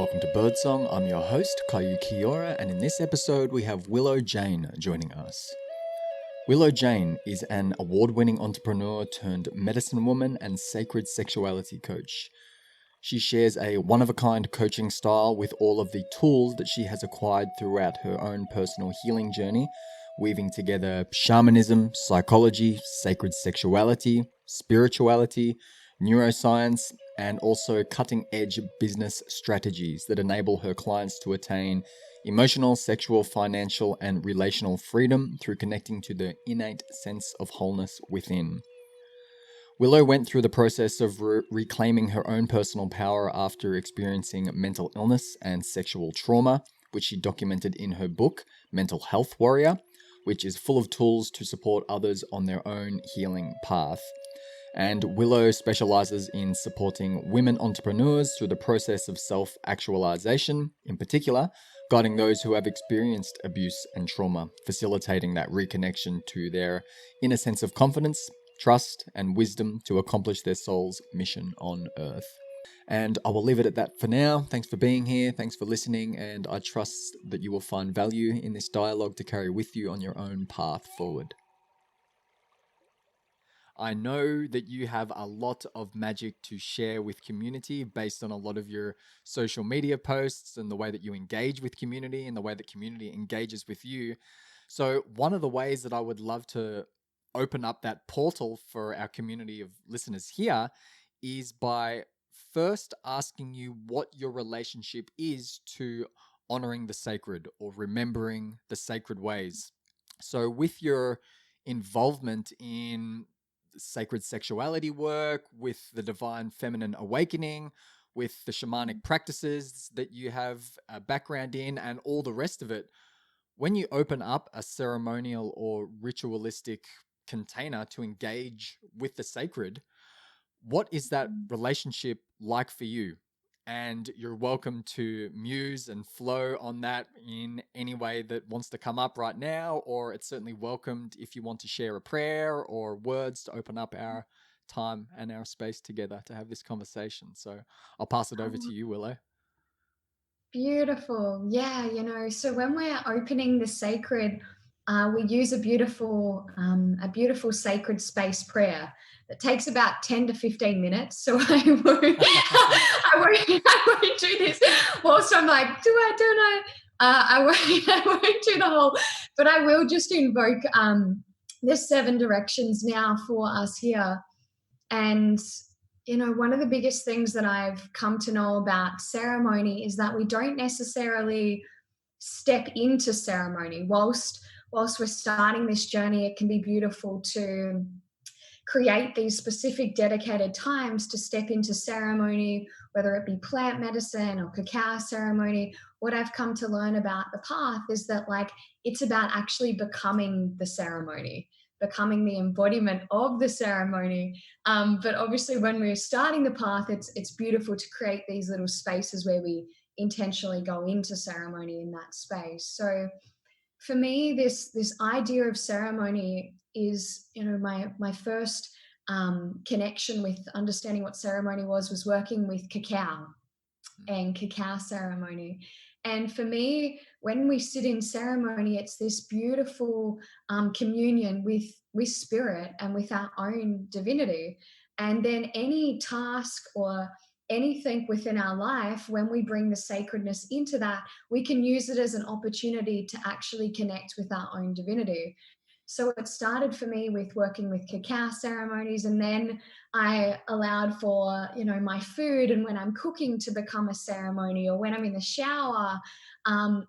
Welcome to Birdsong. I'm your host, Kayu Kiora, and in this episode we have Willow Jayne joining us. Willow Jayne is an award-winning entrepreneur turned medicine woman and sacred sexuality coach. She shares a one-of-a-kind coaching style with all of the tools that she has acquired throughout her own personal healing journey, weaving together shamanism, psychology, sacred sexuality, spirituality, neuro-science, and also cutting-edge business strategies that enable her clients to attain emotional, sexual, financial, and relational freedom through connecting to the innate sense of wholeness within. Willow went through the process of reclaiming her own personal power after experiencing mental illness and sexual trauma, which she documented in her book, Mental Health Warrior, which is full of tools to support others on their own healing path. And Willow specializes in supporting women entrepreneurs through the process of self-actualization, in particular, guiding those who have experienced abuse and trauma, facilitating that reconnection to their inner sense of confidence, trust, and wisdom to accomplish their soul's mission on Earth. And I will leave it at that for now. Thanks for being here. Thanks for listening. And I trust that you will find value in this dialogue to carry with you on your own path forward. I know that you have a lot of magic to share with community based on a lot of your social media posts and the way that you engage with community and the way that community engages with you. So one of the ways that I would love to open up that portal for our community of listeners here is by first asking you what your relationship is to honoring the sacred or remembering the sacred ways. So with your involvement in sacred sexuality work, with the divine feminine awakening, with the shamanic practices that you have a background in, and all the rest of it, when you open up a ceremonial or ritualistic container to engage with the sacred, what is that relationship like for you? And you're welcome to muse and flow on that in any way that wants to come up right now, or it's certainly welcomed if you want to share a prayer or words to open up our time and our space together to have this conversation. So I'll pass it over to you, Willow. Beautiful. Yeah, so when we're opening the sacred, we use a beautiful sacred space prayer that takes about 10 to 15 minutes. So I won't, I won't do this whilst I'm like, don't I? I won't do the whole, but I will just invoke the 7 directions now for us here. And one of the biggest things that I've come to know about ceremony is that we don't necessarily step into ceremony. Whilst we're starting this journey, it can be beautiful to create these specific dedicated times to step into ceremony, whether it be plant medicine or cacao ceremony. What I've come to learn about the path is that it's about actually becoming the ceremony, becoming the embodiment of the ceremony. But obviously when we're starting the path, it's beautiful to create these little spaces where we intentionally go into ceremony in that space. So for me, this idea of ceremony is, my first connection with understanding what ceremony was working with cacao and cacao ceremony. And for me, when we sit in ceremony, it's this beautiful communion with spirit and with our own divinity. And then any task or anything within our life, when we bring the sacredness into that, we can use it as an opportunity to actually connect with our own divinity. So it started for me with working with cacao ceremonies, and then I allowed for, my food and when I'm cooking to become a ceremony, or when I'm in the shower. And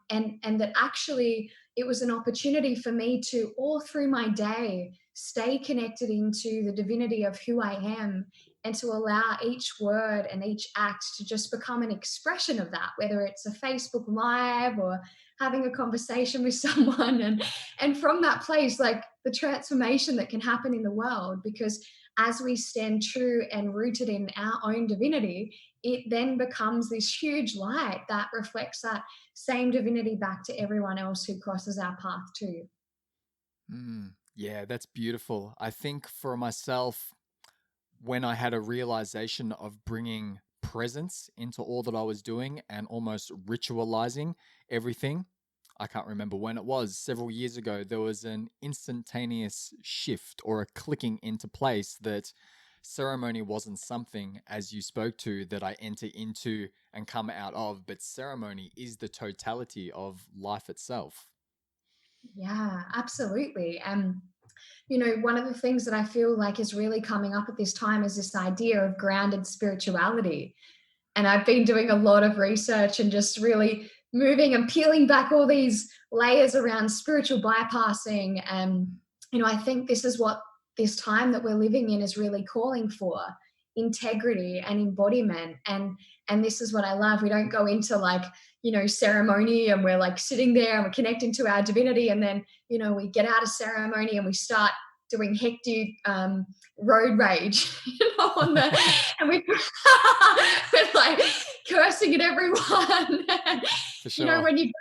that actually it was an opportunity for me to, all through my day, stay connected into the divinity of who I am, and to allow each word and each act to just become an expression of that, whether it's a Facebook Live or having a conversation with someone. And from that place, the transformation that can happen in the world, because as we stand true and rooted in our own divinity, it then becomes this huge light that reflects that same divinity back to everyone else who crosses our path too. Yeah, that's beautiful. I think for myself, when I had a realization of bringing presence into all that I was doing and almost ritualizing everything. I can't remember when it was, several years ago, there was an instantaneous shift or a clicking into place that ceremony wasn't something, as you spoke to, that I enter into and come out of, but ceremony is the totality of life itself. Yeah, absolutely. One of the things that I feel like is really coming up at this time is this idea of grounded spirituality. And I've been doing a lot of research and just really moving and peeling back all these layers around spiritual bypassing. And, I think this is what this time that we're living in is really calling for: integrity and embodiment. And this is what I love. We don't go into like, ceremony and we're like sitting there and we're connecting to our divinity. And then, we get out of ceremony and we start doing hectic road rage, on the, and we're like cursing at everyone. For sure. When you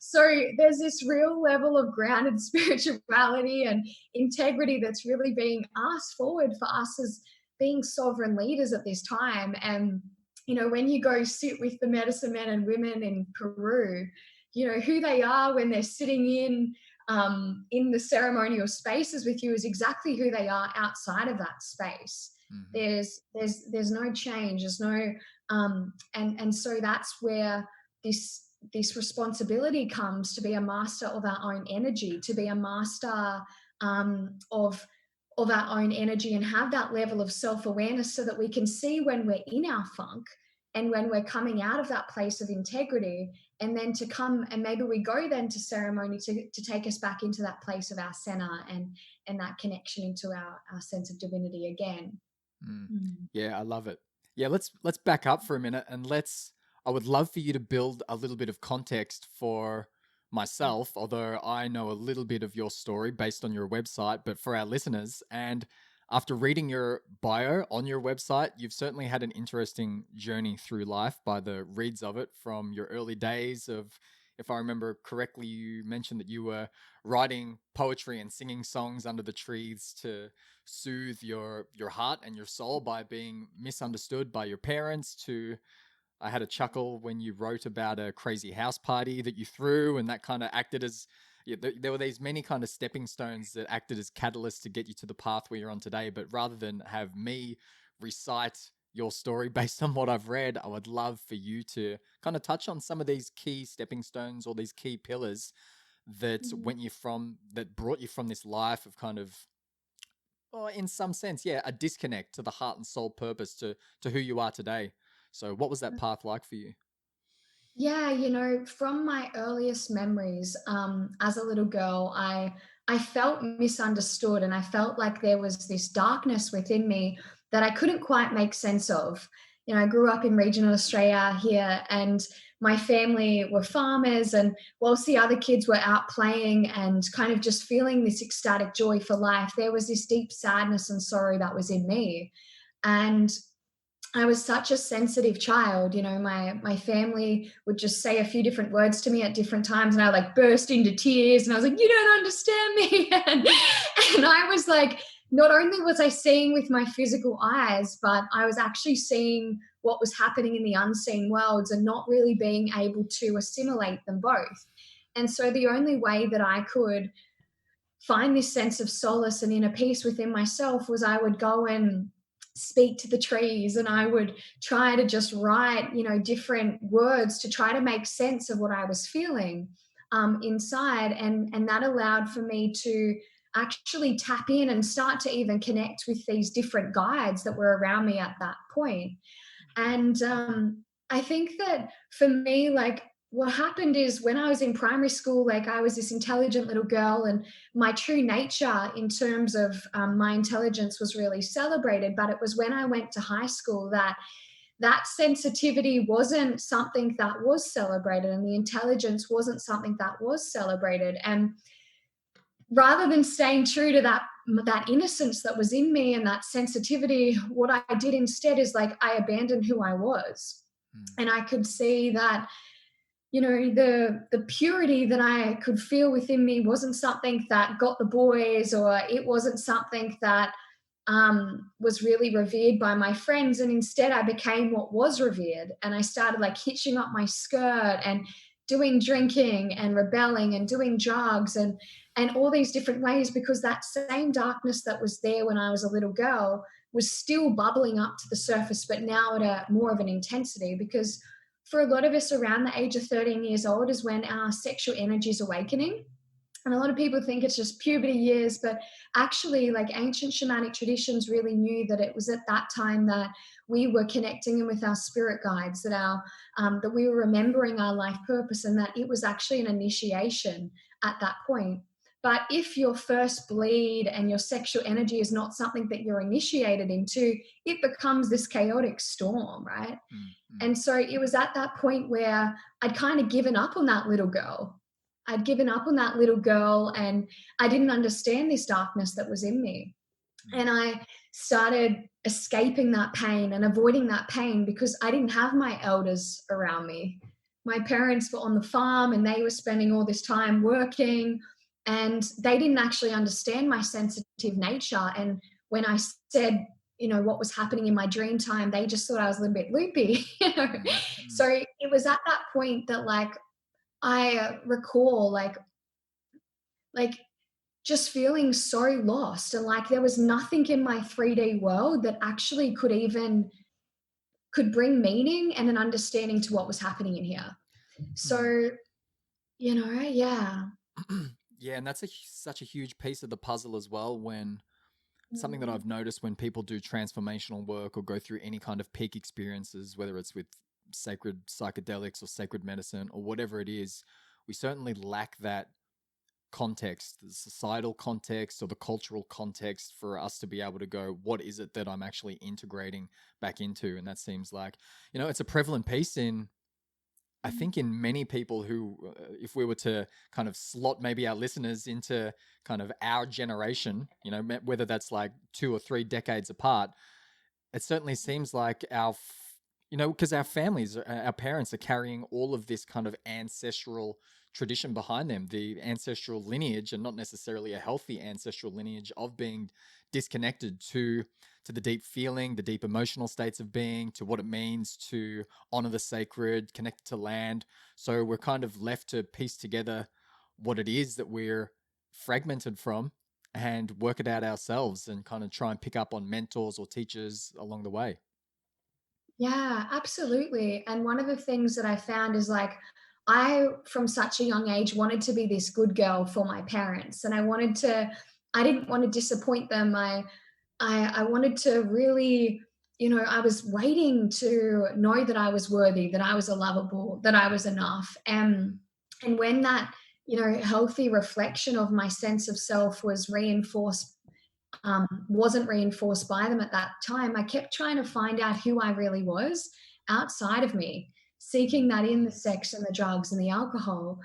so there's this real level of grounded spirituality and integrity that's really being asked forward for us as being sovereign leaders at this time. And when you go sit with the medicine men and women in Peru, who they are when they're sitting in the ceremonial spaces with you is exactly who they are outside of that space. Mm-hmm. There's no change. There's no and so that's where this responsibility comes, to be a master of our own energy, to be a master of our own energy, and have that level of self-awareness so that we can see when we're in our funk and when we're coming out of that place of integrity, and then to come and maybe we go then to ceremony to take us back into that place of our center and that connection into our sense of divinity again. Mm. Mm. Yeah, I love it. Yeah, let's back up for a minute and I would love for you to build a little bit of context for myself, although I know a little bit of your story based on your website, but for our listeners. And after reading your bio on your website, you've certainly had an interesting journey through life by the reads of it, from your early days of, if I remember correctly, you mentioned that you were writing poetry and singing songs under the trees to soothe your heart and your soul by being misunderstood by your parents, to I had a chuckle when you wrote about a crazy house party that you threw, and that kind of acted as, yeah, there were these many kind of stepping stones that acted as catalysts to get you to the path where you're on today. But rather than have me recite your story based on what I've read, I would love for you to kind of touch on some of these key stepping stones or these key pillars that Mhm. went you from, that brought you from this life of kind of, or in some sense, yeah, a disconnect to the heart and soul purpose to who you are today. So what was that path like for you? Yeah, from my earliest memories, as a little girl, I felt misunderstood, and I felt like there was this darkness within me that I couldn't quite make sense of. I grew up in regional Australia here, and my family were farmers, and whilst the other kids were out playing and kind of just feeling this ecstatic joy for life, there was this deep sadness and sorrow that was in me. And I was such a sensitive child. My family would just say a few different words to me at different times, and I like burst into tears, and I was like, "You don't understand me." And I was like, not only was I seeing with my physical eyes, but I was actually seeing what was happening in the unseen worlds and not really being able to assimilate them both. And so the only way that I could find this sense of solace and inner peace within myself was I would go and speak to the trees, and I would try to just write, different words to try to make sense of what I was feeling inside. And that allowed for me to actually tap in and start to even connect with these different guides that were around me at that point. And I think that for me, like, what happened is when I was in primary school, like, I was this intelligent little girl, and my true nature in terms of my intelligence was really celebrated. But it was when I went to high school that that sensitivity wasn't something that was celebrated, and the intelligence wasn't something that was celebrated. And rather than staying true to that innocence that was in me and that sensitivity, what I did instead is, like, I abandoned who I was. Mm. And I could see that, the purity that I could feel within me wasn't something that got the boys, or it wasn't something that was really revered by my friends, and instead I became what was revered, and I started like hitching up my skirt and doing drinking and rebelling and doing drugs and all these different ways, because that same darkness that was there when I was a little girl was still bubbling up to the surface, but now at a more of an intensity. Because for a lot of us around the age of 13 years old is when our sexual energy is awakening. And a lot of people think it's just puberty years, but actually, like, ancient shamanic traditions really knew that it was at that time that we were connecting with our spirit guides, that that we were remembering our life purpose, and that it was actually an initiation at that point. But if your first bleed and your sexual energy is not something that you're initiated into, it becomes this chaotic storm, right? Mm-hmm. And so it was at that point where I'd kind of given up on that little girl. I'd given up on that little girl, and I didn't understand this darkness that was in me. And I started escaping that pain and avoiding that pain because I didn't have my elders around me. My parents were on the farm and they were spending all this time working, and they didn't actually understand my sensitive nature. And when I said, what was happening in my dream time, they just thought I was a little bit loopy. Mm-hmm. So it was at that point that, like, I recall like just feeling so lost, and like there was nothing in my 3D world that actually could bring meaning and an understanding to what was happening in here. Mm. So, yeah. Yeah, and that's such a huge piece of the puzzle as well. When something that Mm. I've noticed when people do transformational work or go through any kind of peak experiences, whether it's with sacred psychedelics or sacred medicine or whatever it is, we certainly lack that context, the societal context or the cultural context for us to be able to go, what is it that I'm actually integrating back into? And that seems like, it's a prevalent piece in, I think, in many people who, if we were to kind of slot maybe our listeners into kind of our generation, whether that's like 2 or 3 decades apart, it certainly seems like because our families, our parents are carrying all of this kind of ancestral tradition behind them, the ancestral lineage, and not necessarily a healthy ancestral lineage of being disconnected to the deep feeling, the deep emotional states of being, to what it means to honor the sacred, connect to land. So we're kind of left to piece together what it is that we're fragmented from and work it out ourselves and kind of try and pick up on mentors or teachers along the way. Yeah, absolutely. And one of the things that I found is, like, I, from such a young age, wanted to be this good girl for my parents. And I didn't want to disappoint them. I wanted to really, I was waiting to know that I was worthy, that I was a lovable, that I was enough. And when that, healthy reflection of my sense of self wasn't reinforced by them at that time, I kept trying to find out who I really was outside of me, seeking that in the sex and the drugs and the alcohol.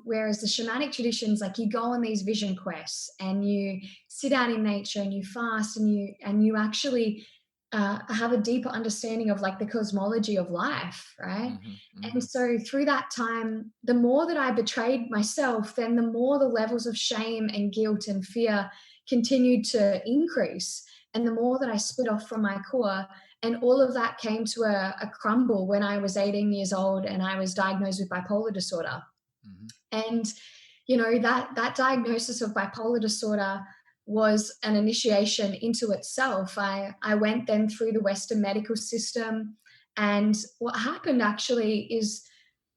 Whereas the shamanic traditions, like, you go on these vision quests and you sit out in nature and you fast and you actually have a deeper understanding of, like, the cosmology of life, right? Mm-hmm, And mm-hmm, so through that time, the more that I betrayed myself, then the more the levels of shame and guilt and fear continued to increase. And the more that I split off from my core, and all of that came to a crumble when I was 18 years old and I was diagnosed with bipolar disorder. mm-hmm, And that diagnosis of bipolar disorder was an initiation into itself. I went then through the Western medical system, and what happened actually is,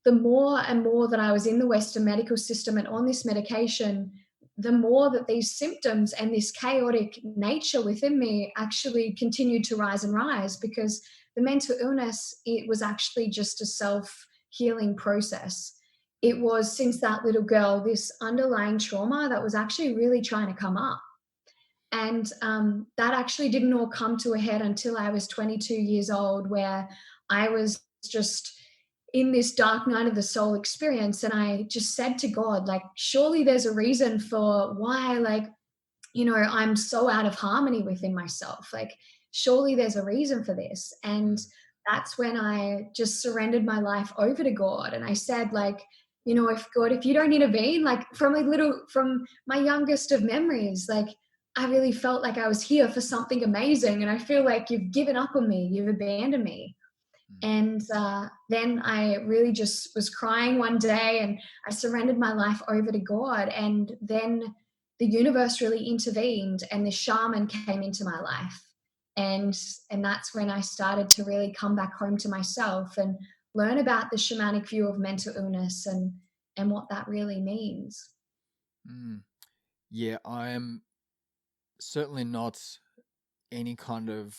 the more and more that I was in the Western medical system and on this medication, the more that these symptoms and this chaotic nature within me actually continued to rise and rise, because the mental illness, it was actually just a self-healing process. It was, since that little girl, this underlying trauma that was actually really trying to come up. And that actually didn't all come to a head until I was 22 years old, where I was just in this dark night of the soul experience. And I just said to God, like, surely there's a reason for why, like, I'm so out of harmony within myself. Like, surely there's a reason for this. And that's when I just surrendered my life over to God. And I said, like, if God, if you don't intervene, like, from my youngest of memories, like, I really felt like I was here for something amazing. And I feel like you've given up on me, you've abandoned me. Mm. And then I really just was crying one day and I surrendered my life over to God. And then the universe really intervened and the shaman came into my life. And, and that's when I started to really come back home to myself and learn about the shamanic view of mental illness and what that really means. Mm. Yeah, I'm certainly not any kind of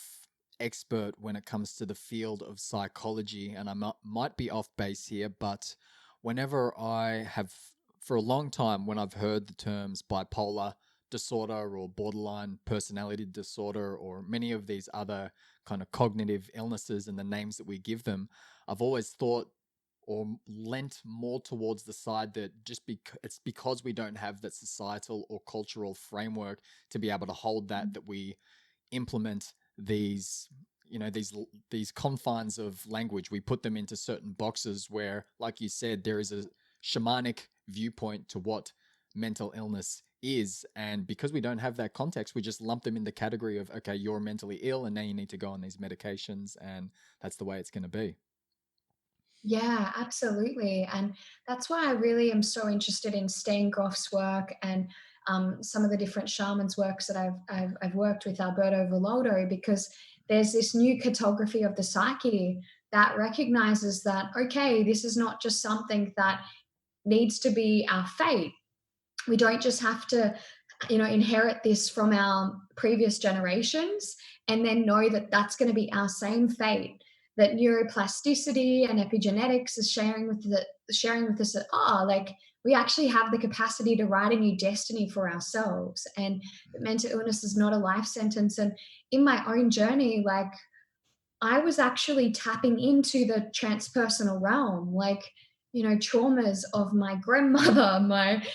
expert when it comes to the field of psychology, and I might be off base here, but whenever I have, for a long time, when I've heard the terms bipolar disorder or borderline personality disorder or many of these other kind of cognitive illnesses and the names that we give them, I've always thought or lent more towards the side that it's because we don't have that societal or cultural framework to be able to hold that we implement these, these confines of language. We put them into certain boxes where, like you said, there is a shamanic viewpoint to what mental illness is, and because we don't have that context, we just lump them in the category of, okay, you're mentally ill and now you need to go on these medications, and that's the way it's going to be. Yeah, absolutely. And that's why I really am so interested in Stan Groff's work and some of the different shamans' works that I've worked with Alberto Villoldo, because there's this new cartography of the psyche that recognizes that, okay, this is not just something that needs to be our fate. We don't just have to inherit this from our previous generations and then know that that's going to be our same fate, that neuroplasticity and epigenetics is sharing with us that like we actually have the capacity to write a new destiny for ourselves, and that mental illness is not a life sentence. And in my own journey, like I was actually tapping into the transpersonal realm, like, traumas of my grandmother, my,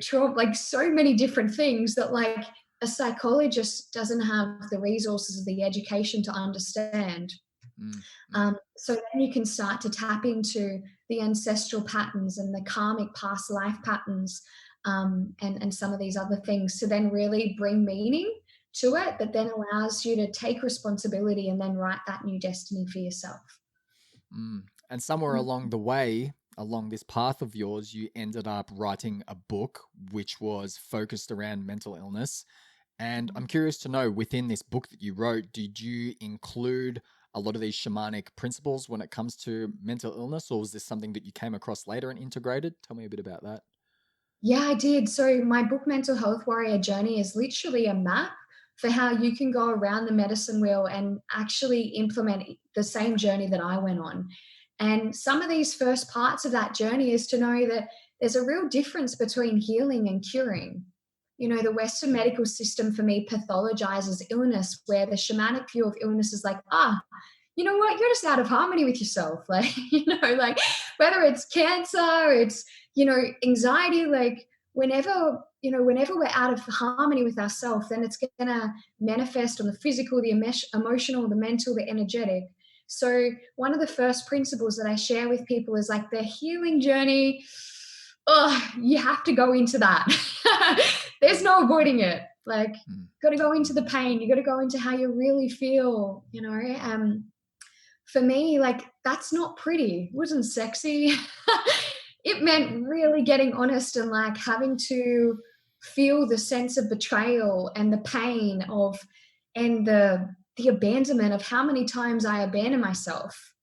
trauma, like so many different things that, like, a psychologist doesn't have the resources or the education to understand. Mm, mm, So then you can start to tap into the ancestral patterns and the karmic past life patterns, and some of these other things to then really bring meaning to it, that then allows you to take responsibility and then write that new destiny for yourself. mm. And somewhere along the way, along this path of yours, you ended up writing a book which was focused around mental illness. And I'm curious to know, within this book that you wrote, did you include a lot of these shamanic principles when it comes to mental illness, or was this something that you came across later and integrated? Tell me a bit about that. Yeah, I did. So my book, Mental Health Warrior Journey, is literally a map for how you can go around the medicine wheel and actually implement the same journey that I went on. And some of these first parts of that journey is to know that there's a real difference between healing and curing. The Western medical system for me pathologizes illness, where the shamanic view of illness is like, you know what, you're just out of harmony with yourself. Like, like whether it's cancer, it's, anxiety, like whenever we're out of harmony with ourselves, then it's going to manifest on the physical, the emotional, the mental, the energetic. So one of the first principles that I share with people is like the healing journey. Oh, you have to go into that. There's no avoiding it. Like, Mm, got to go into the pain. You got to go into how you really feel. For me, like, that's not pretty. It wasn't sexy. It meant really getting honest and like having to feel the sense of betrayal and the pain of, and the abandonment of how many times I abandoned myself,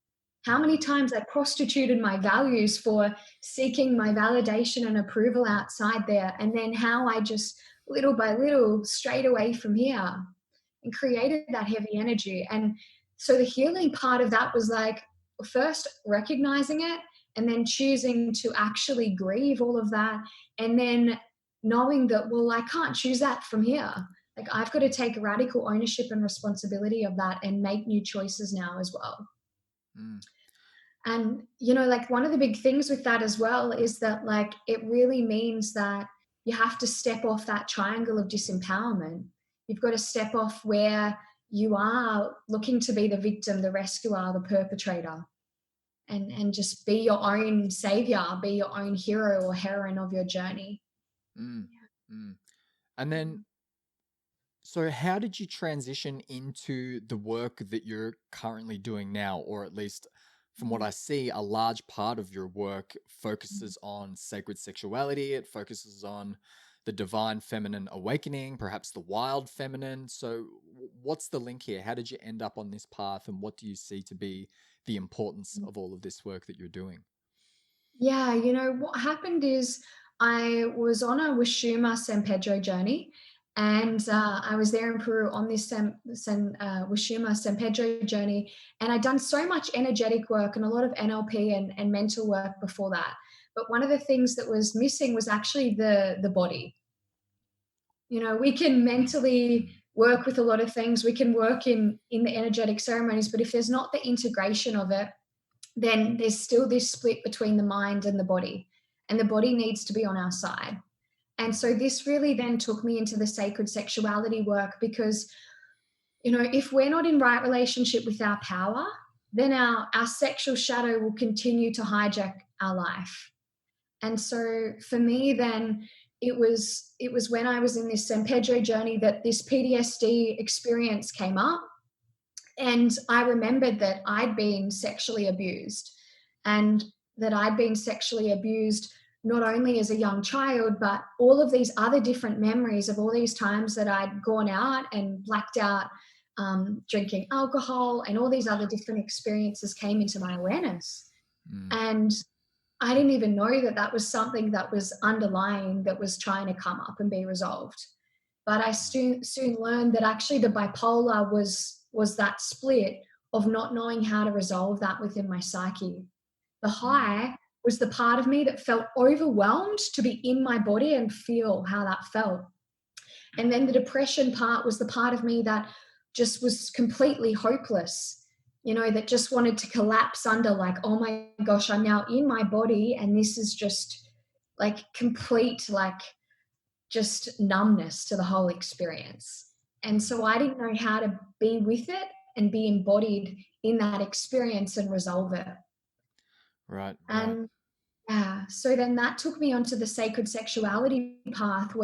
how many mm, times I prostituted my values for seeking my validation and approval outside there, and then how I just little by little strayed away from here and created that heavy energy. And so the healing part of that was like first recognizing it and then choosing to actually grieve all of that. And then knowing that, well, I can't choose that from here. Like I've got to take radical ownership and responsibility of that and make new choices now as well. mm, And, like one of the big things with that as well is that like it really means that you have to step off that triangle of disempowerment. You've got to step off where you are looking to be the victim, the rescuer, the perpetrator, and just be your own savior, be your own hero or heroine of your journey. mm, mm. And then So, how did you transition into the work that you're currently doing now? Or at least, from what I see, a large part of your work focuses on sacred sexuality, it focuses on the divine feminine awakening, perhaps the wild feminine. So, what's the link here? How did you end up on this path, and what do you see to be the importance of all of this work that you're doing? Yeah, what happened is I was on a huachuma San Pedro journey, and I was there in Peru on this huachuma San Pedro journey, and I'd done so much energetic work and a lot of NLP and mental work before that. But one of the things that was missing was actually the body. We can mentally work with a lot of things. We can work in the energetic ceremonies, but if there's not the integration of it, then there's still this split between the mind and the body. And the body needs to be on our side. And so this really then took me into the sacred sexuality work because, if we're not in right relationship with our power, then our sexual shadow will continue to hijack our life. And so for me, then it was when I was in this San Pedro journey that this PTSD experience came up, and I remembered that I'd been sexually abused and that I'd been sexually abused not only as a young child, but all of these other different memories of all these times that I'd gone out and blacked out, drinking alcohol, and all these other different experiences came into my awareness. Mm, And I didn't even know that that was something that was underlying, that was trying to come up and be resolved. But I soon learned that actually the bipolar was that split of not knowing how to resolve that within my psyche. The mm, high was the part of me that felt overwhelmed to be in my body and feel how that felt. And then the depression part was the part of me that just was completely hopeless, that just wanted to collapse under, like, oh my gosh, I'm now in my body and this is just like complete, like, just numbness to the whole experience. And mm. so I didn't know how to be with it and be embodied in that experience and resolve it. Right, right. And yeah, so then that took me onto the sacred sexuality path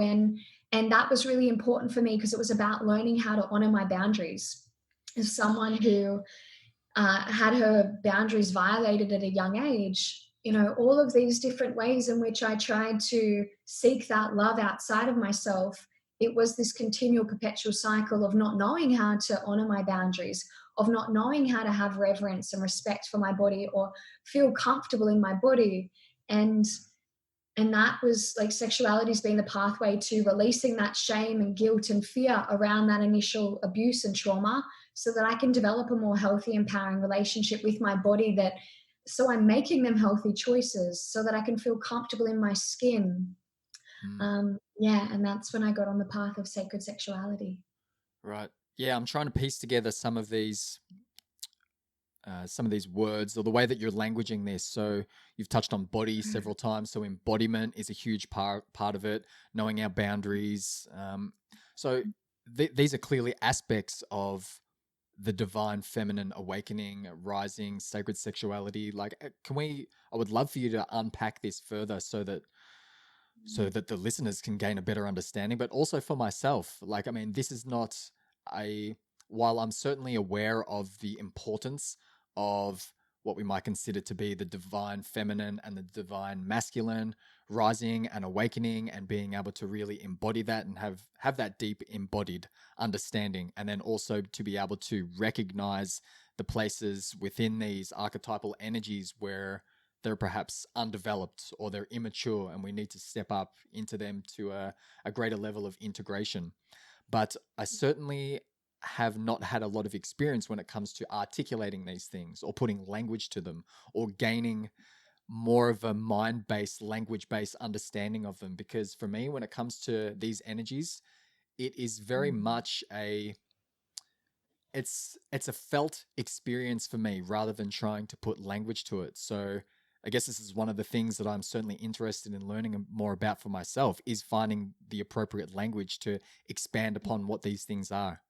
and that was really important for me because it was about learning how to honor my boundaries. As someone who had her boundaries violated at a young age, all of these different ways in which I tried to seek that love outside of myself, it was this continual perpetual cycle of not knowing how to honor my boundaries, of not knowing how to have reverence and respect for my body or feel comfortable in my body. And and that was like sexuality's been the pathway to releasing that shame and guilt and fear around that initial abuse and trauma so that I can develop a more healthy, empowering relationship with my body, that so I'm making them healthy choices so that I can feel comfortable in my skin. Mm. Yeah, and that's when I got on the path of sacred sexuality. Right. Yeah, I'm trying to piece together some of these words or the way that you're languaging this. So you've touched on body several times. So embodiment is a huge part of it. Knowing our boundaries. So these are clearly aspects of the divine feminine awakening, rising, sacred sexuality. Like, can we? I would love for you to unpack this further so that the listeners can gain a better understanding, but also for myself. Like, I mean, this is not a, while I'm certainly aware of the importance of what we might consider to be the divine feminine and the divine masculine rising and awakening and being able to really embody that and have that deep embodied understanding, and then also to be able to recognize the places within these archetypal energies where they're perhaps undeveloped or they're immature and we need to step up into them to a greater level of integration. But I certainly have not had a lot of experience when it comes to articulating these things or putting language to them or gaining more of a mind based, language based understanding of them. Because for me, when it comes to these energies, it is very much it's a felt experience for me rather than trying to put language to it. So I guess this is one of the things that I'm certainly interested in learning more about for myself, is finding the appropriate language to expand upon what these things are.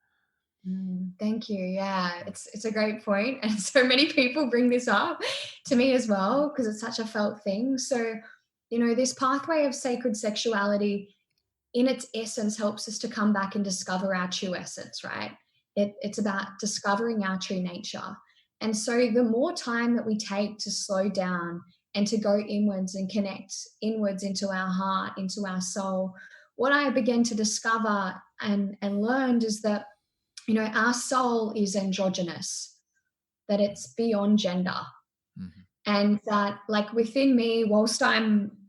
Thank you. Yeah, it's a great point, and so many people bring this up to me as well because it's such a felt thing. So, this pathway of sacred sexuality, in its essence helps us to come back and discover our true essence, right? It's about discovering our true nature. And so the more time that we take to slow down and to go inwards and connect inwards into our heart, into our soul, what I began to discover and learned is that, our soul is androgynous, that it's beyond gender. Mhm. And that, like, within me, whilst I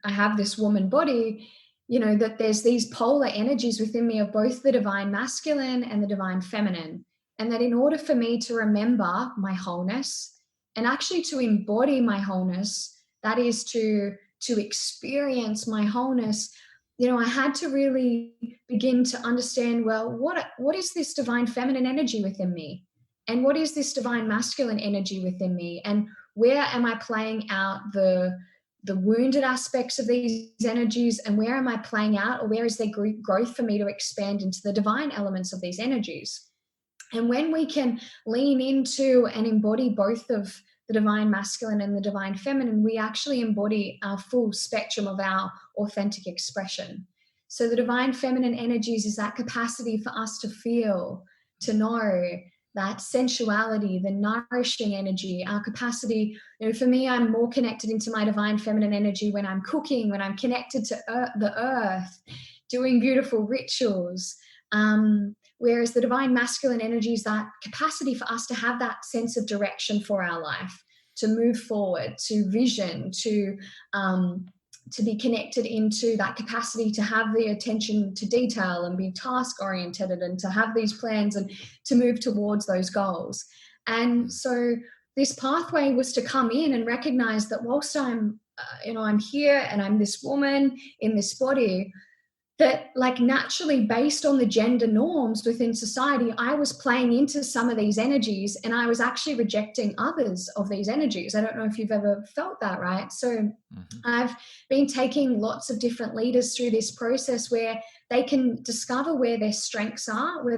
have this woman body, that there's these polar energies within me of both the divine masculine and the divine feminine. And that in order for me to remember my wholeness and actually to embody my wholeness, that is to experience my wholeness, I had to really begin to understand, well, what is this divine feminine energy within me? And what is this divine masculine energy within me? And where am I playing out the wounded aspects of these energies, and where am I playing out, or where is there growth for me to expand into the divine elements of these energies? And when we can lean into and embody both of the divine masculine and the divine feminine, we actually embody our full spectrum of our authentic expression. So the divine feminine energies is that capacity for us to feel, to know, that sensuality, the nourishing energy, our capacity. For me, I'm more connected into my divine feminine energy when I'm cooking, when I'm connected to the earth, doing beautiful rituals. Whereas the divine masculine energy is that capacity for us to have that sense of direction for our life, to move forward, to vision, to be connected into that capacity to have the attention to detail and be task oriented and to have these plans and to move towards those goals. And so this pathway was to come in and recognize that whilst I'm here and I'm this woman in this body, that, like, naturally based on the gender norms within society, I was playing into some of these energies and I was actually rejecting others of these energies. I don't know if you've ever felt that, right? So I've been taking lots of different leaders through this process where they can discover where their strengths are, where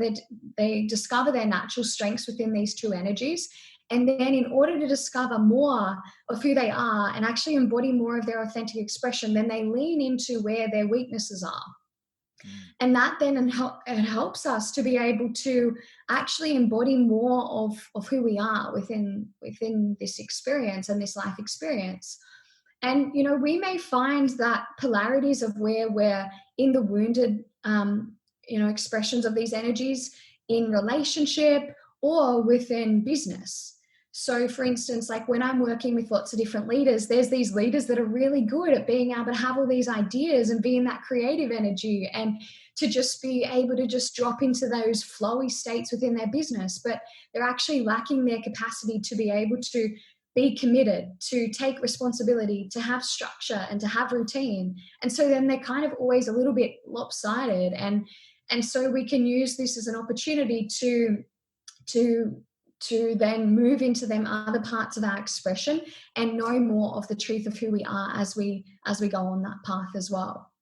they discover their natural strengths within these two energies. And then in order to discover more of who they are and actually embody more of their authentic expression, then they lean into where their weaknesses are. And that then it helps us to be able to actually embody more of who we are within this experience and this life experience. And we may find that polarities of where we're in the wounded expressions of these energies in relationship or within business. So for instance, like when I'm working with lots of different leaders, there's these leaders that are really good at being able to have all these ideas and be in that creative energy and to just be able to just drop into those flowy states within their business, but they're actually lacking their capacity to be able to be committed, to take responsibility, to have structure and to have routine. And so then they're kind of always a little bit lopsided. And so we can use this as an opportunity to then move into them other parts of our expression and know more of the truth of who we are as we go on that path as well.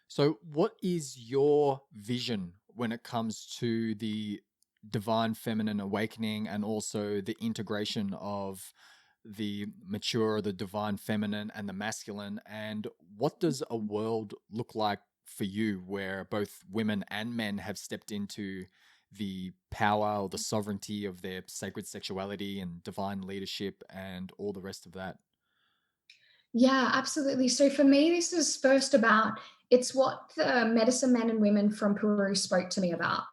So what is your vision when it comes to the divine feminine awakening and also the integration of the mature, the divine feminine and the masculine? And what does a world look like for you where both women and men have stepped into the power or the sovereignty of their sacred sexuality and divine leadership and all the rest of that? Yeah, absolutely. So for me, this is first about, it's what the medicine men and women from Peru spoke to me about,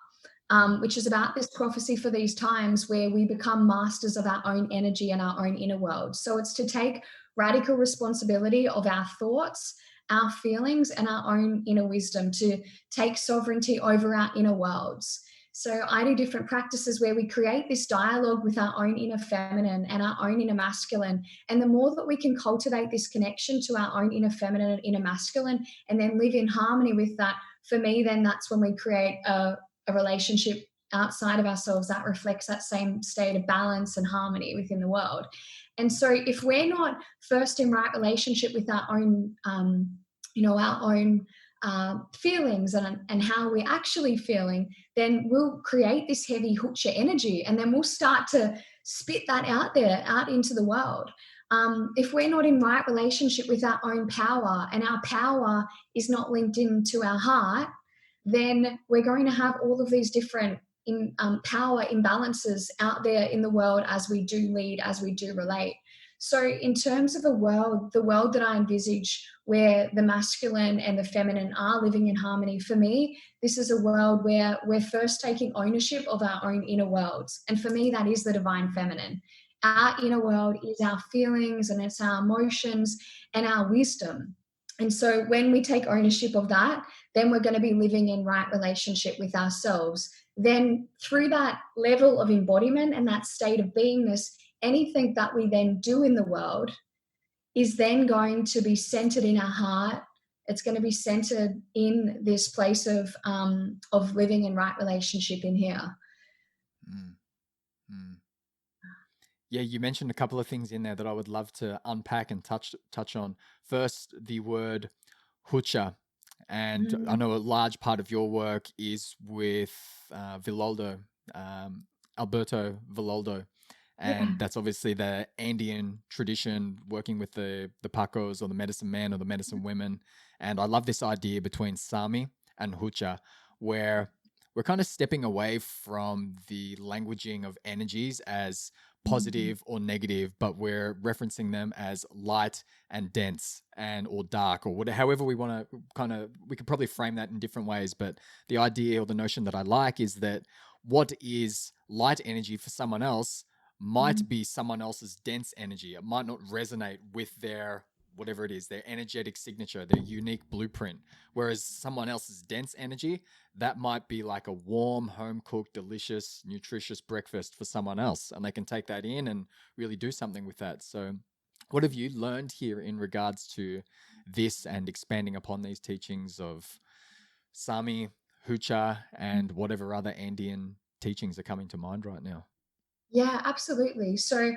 which is about this prophecy for these times where we become masters of our own energy and our own inner world. So it's to take radical responsibility of our thoughts, our feelings, and our own inner wisdom, to take sovereignty over our inner worlds. So I do different practices where we create this dialogue with our own inner feminine and our own inner masculine. And the more that we can cultivate this connection to our own inner feminine and inner masculine and then live in harmony with that, for me, then that's when we create a relationship outside of ourselves that reflects that same state of balance and harmony within the world. And so if we're not first in right relationship with our own, our own feelings and how we're actually feeling, then we'll create this heavy huacha energy and then we'll start to spit that out there, out into the world. If we're not in right relationship with our own power, and our power is not linked into our heart, then we're going to have all of these different power imbalances out there in the world as we do lead, as we do relate. So, in terms of the world that I envisage, where the masculine and the feminine are living in harmony, for me, this is a world where we're first taking ownership of our own inner worlds. And for me, that is the divine feminine. Our inner world is our feelings and it's our emotions and our wisdom. And so when we take ownership of that, then we're going to be living in right relationship with ourselves. Then through that level of embodiment and that state of beingness, anything that we then do in the world is then going to be centered in our heart. It's going to be centered in this place of living in right relationship in here. Mm, mm. Yeah, you mentioned a couple of things in there that I would love to unpack and touch on. First, the word huacha. And I know a large part of your work is with Villoldo, Alberto Villoldo. And Yeah. that's obviously the Andean tradition, working with the Pacos or the medicine men or the medicine women. And I love this idea between sami and huacha, where we're kind of stepping away from the languaging of energies as positive or negative, but we're referencing them as light and dense and or dark or whatever, however we want to we could probably frame that in different ways. But the idea or the notion that I like is that what is light energy for someone else might be someone else's dense energy. It might not resonate with their whatever it is, their energetic signature, their unique blueprint. Whereas someone else's dense energy, that might be like a warm, home-cooked, delicious, nutritious breakfast for someone else. And they can take that in and really do something with that. So what have you learned here in regards to this and expanding upon these teachings of Sami, Hucha, and whatever other Andean teachings are coming to mind right now? Yeah, absolutely. So,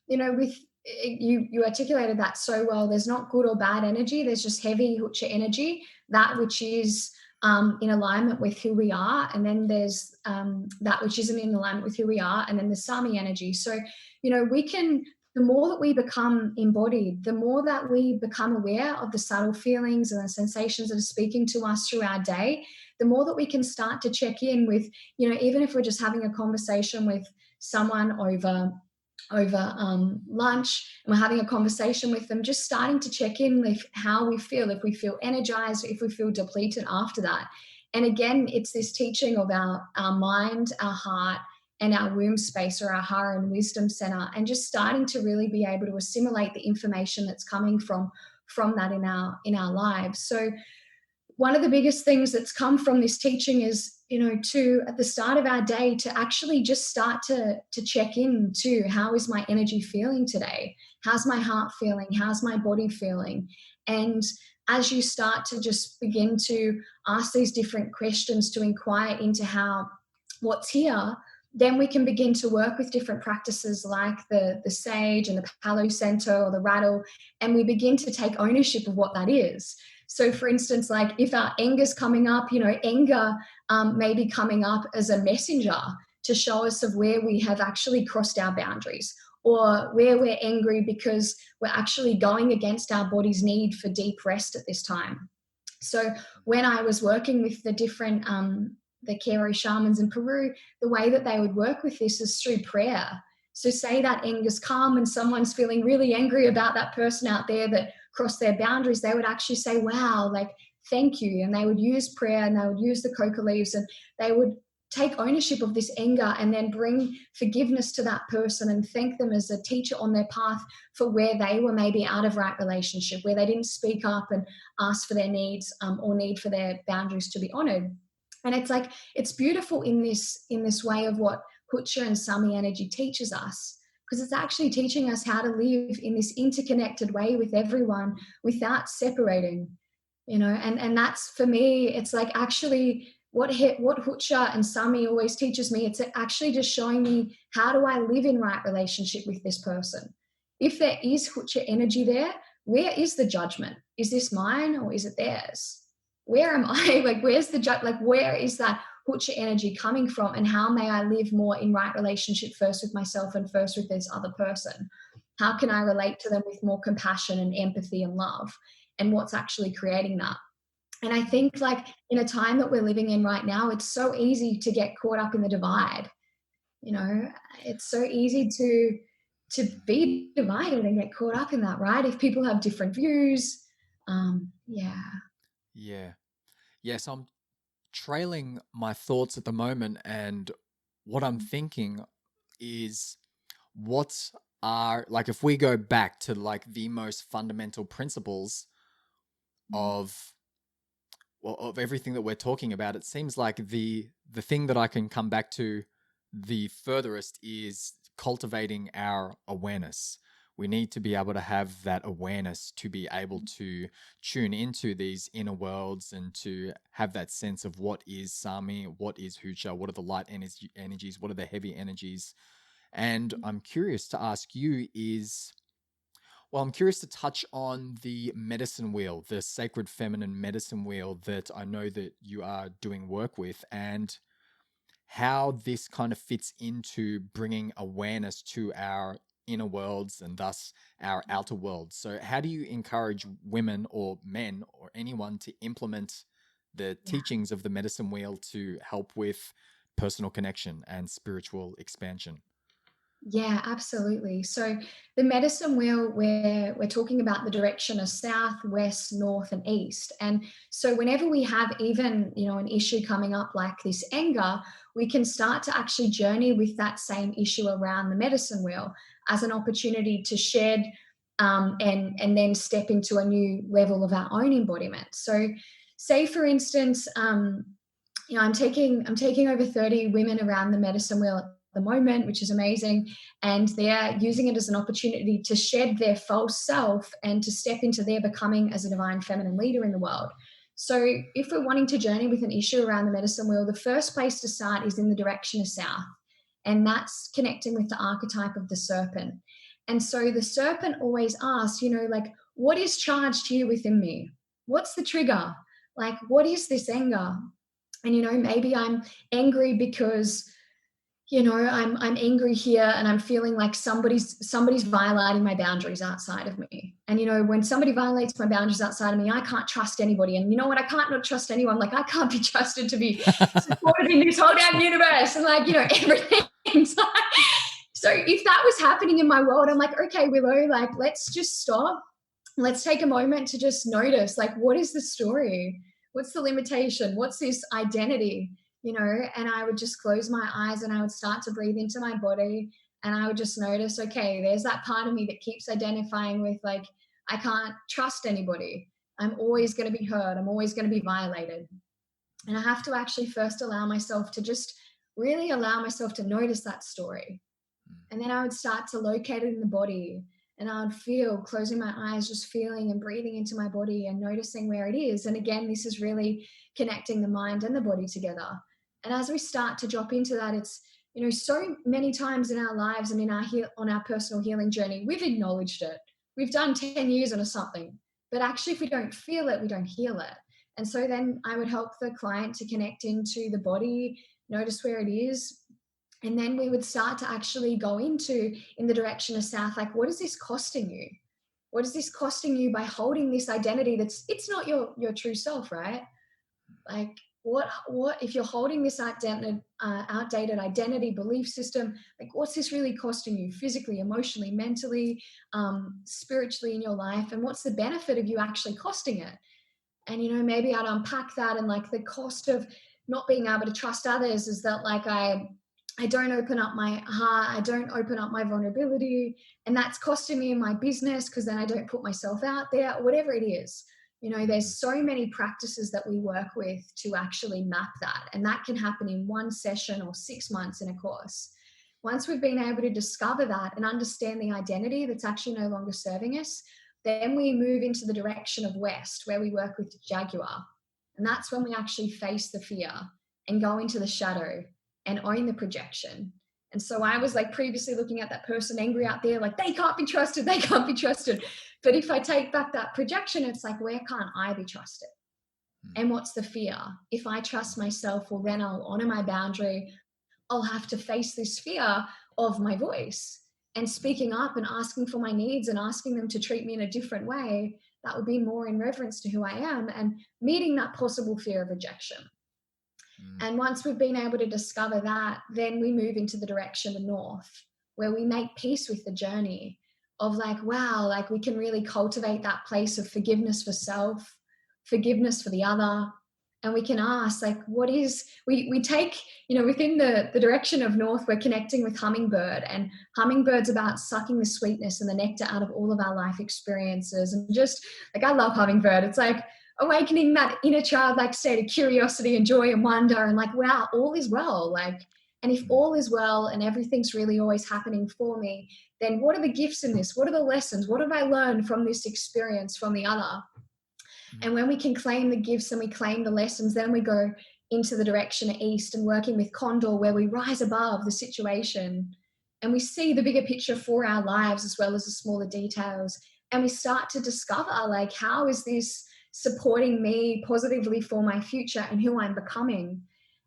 with you articulated that so well. There's not good or bad energy. There's just heavy hucha energy, that which is in alignment with who we are, and then there's that which isn't in alignment with who we are, and then the sami energy. So, we can. The more that we become embodied, the more that we become aware of the subtle feelings and the sensations that are speaking to us through our day, the more that we can start to check in with, even if we're just having a conversation with someone over lunch, and we're having a conversation with them, just starting to check in with how we feel, if we feel energized, if we feel depleted after that. And again, it's this teaching of our mind, our heart, and our womb space, or our hara and wisdom center, and just starting to really be able to assimilate the information that's coming from that in our lives. So one of the biggest things that's come from this teaching is, to at the start of our day, to actually just start to check in to, how is my energy feeling today? How's my heart feeling? How's my body feeling? And as you start to just begin to ask these different questions, to inquire into what's here, then we can begin to work with different practices like the sage and the palo center or the rattle, and we begin to take ownership of what that is. So, for instance, like if our anger's coming up, anger may be coming up as a messenger to show us of where we have actually crossed our boundaries, or where we're angry because we're actually going against our body's need for deep rest at this time. So, when I was working with the different the Kero shamans in Peru, the way that they would work with this is through prayer. So say that anger's come and someone's feeling really angry about that person out there that crossed their boundaries, they would actually say, wow, like, thank you. And they would use prayer, and they would use the coca leaves, and they would take ownership of this anger and then bring forgiveness to that person and thank them as a teacher on their path for where they were maybe out of right relationship, where they didn't speak up and ask for their needs, or need for their boundaries to be honored. And it's like, it's beautiful in this way of what hucha and sami energy teaches us, because it's actually teaching us how to live in this interconnected way with everyone without separating, and that's, for me, it's like actually what hucha and sami always teaches me. It's actually just showing me, how do I live in right relationship with this person? If there is hucha energy there, where is the judgment? Is this mine or is it theirs? Where am I? Like, where's the like, where is that hucha energy coming from? And how may I live more in right relationship, first with myself and first with this other person? how can I relate to them with more compassion and empathy and love, and what's actually creating that. And I think, like, in a time that we're living in right now, it's so easy to get caught up in the divide. You know, it's so easy to be divided and get caught up in that, right? If people have different views, yeah. Yeah. Yes, I'm trailing my thoughts at the moment, and what I'm thinking is what are, like, if we go back to like the most fundamental principles of, well, of everything that we're talking about, it seems like the thing that I can come back to the furthest is cultivating our awareness. We need to be able to have that awareness to be able to tune into these inner worlds and to have that sense of what is sami, what is huacha, what are the light energies, what are the heavy energies. And I'm curious to ask you is, well, I'm curious to touch on the medicine wheel, the sacred feminine medicine wheel that I know that you are doing work with, and how this kind of fits into bringing awareness to our inner worlds and thus our outer worlds. So, how do you encourage women or men or anyone to implement the Yeah. teachings of the medicine wheel to help with personal connection and spiritual expansion? Yeah, absolutely. So the medicine wheel, we're talking about the direction of south, west, north, and east. And so whenever we have even, an issue coming up like this anger, we can start to actually journey with that same issue around the medicine wheel as an opportunity to shed, and then step into a new level of our own embodiment. So say for instance, I'm taking over 30 women around the medicine wheel at the moment, which is amazing. And they're using it as an opportunity to shed their false self and to step into their becoming as a divine feminine leader in the world. So if we're wanting to journey with an issue around the medicine wheel, the first place to start is in the direction of south. And that's connecting with the archetype of the serpent. And so the serpent always asks, like, what is charged here within me? What's the trigger? Like, what is this anger? And maybe I'm angry because I'm angry here, and I'm feeling like somebody's violating my boundaries outside of me. And when somebody violates my boundaries outside of me, I can't trust anybody. And you know what? I can't not trust anyone. Like, I can't be trusted to be supported in this whole damn universe, and like everything. So if that was happening in my world, I'm like, okay, Willow, like, let's just stop. Let's take a moment to just notice, like, what is the story? What's the limitation? What's this identity? And I would just close my eyes and I would start to breathe into my body, and I would just notice, okay, there's that part of me that keeps identifying with, like, I can't trust anybody. I'm always going to be hurt. I'm always going to be violated. And I have to actually first allow myself to just really allow myself to notice that story. And then I would start to locate it in the body. And I would feel, closing my eyes, just feeling and breathing into my body and noticing where it is. And again, this is really connecting the mind and the body together. And as we start to drop into that, it's, so many times in our lives and on our personal healing journey, we've acknowledged it. We've done 10 years on something, but actually if we don't feel it, we don't heal it. And so then I would help the client to connect into the body, notice where it is, and then we would start to actually go in the direction of south, like, what is this costing you? What is this costing you by holding this identity it's not your true self, right? Like, what if you're holding this outdated identity belief system? Like, what's this really costing you physically, emotionally, mentally, spiritually in your life? And what's the benefit of you actually costing it? And maybe I'd unpack that, and like, the cost of not being able to trust others is that, like, I don't open up my heart, I don't open up my vulnerability, and that's costing me in my business because then I don't put myself out there, whatever it is. There's so many practices that we work with to actually map that, and that can happen in one session or 6 months in a course. Once we've been able to discover that and understand the identity that's actually no longer serving us, then we move into the direction of west, where we work with Jaguar. And that's when we actually face the fear and go into the shadow and own the projection. And so I was like previously looking at that person angry out there, like, they can't be trusted, they can't be trusted. But if I take back that projection, it's like, where can't I be trusted? And what's the fear? If I trust myself, well, then I'll honor my boundary. I'll have to face this fear of my voice. and speaking up and asking for my needs and asking them to treat me in a different way that would be more in reverence to who I am, and meeting that possible fear of rejection. Mm. And once we've been able to discover that, then we move into the direction of north, where we make peace with the journey of like, wow, like we can really cultivate that place of forgiveness for self, forgiveness for the other. And we can ask, like, what is, we take, within the direction of north, we're connecting with hummingbird, and hummingbird's about sucking the sweetness and the nectar out of all of our life experiences. And just like, I love hummingbird. It's like, awakening that inner childlike state of curiosity and joy and wonder, and like, wow, all is well. Like, and if all is well and everything's really always happening for me, then what are the gifts in this? What are the lessons? What have I learned from this experience from the other? And when we can claim the gifts and we claim the lessons, then we go into the direction of east and working with Condor, where we rise above the situation and we see the bigger picture for our lives as well as the smaller details. And we start to discover, like, how is this supporting me positively for my future and who I'm becoming?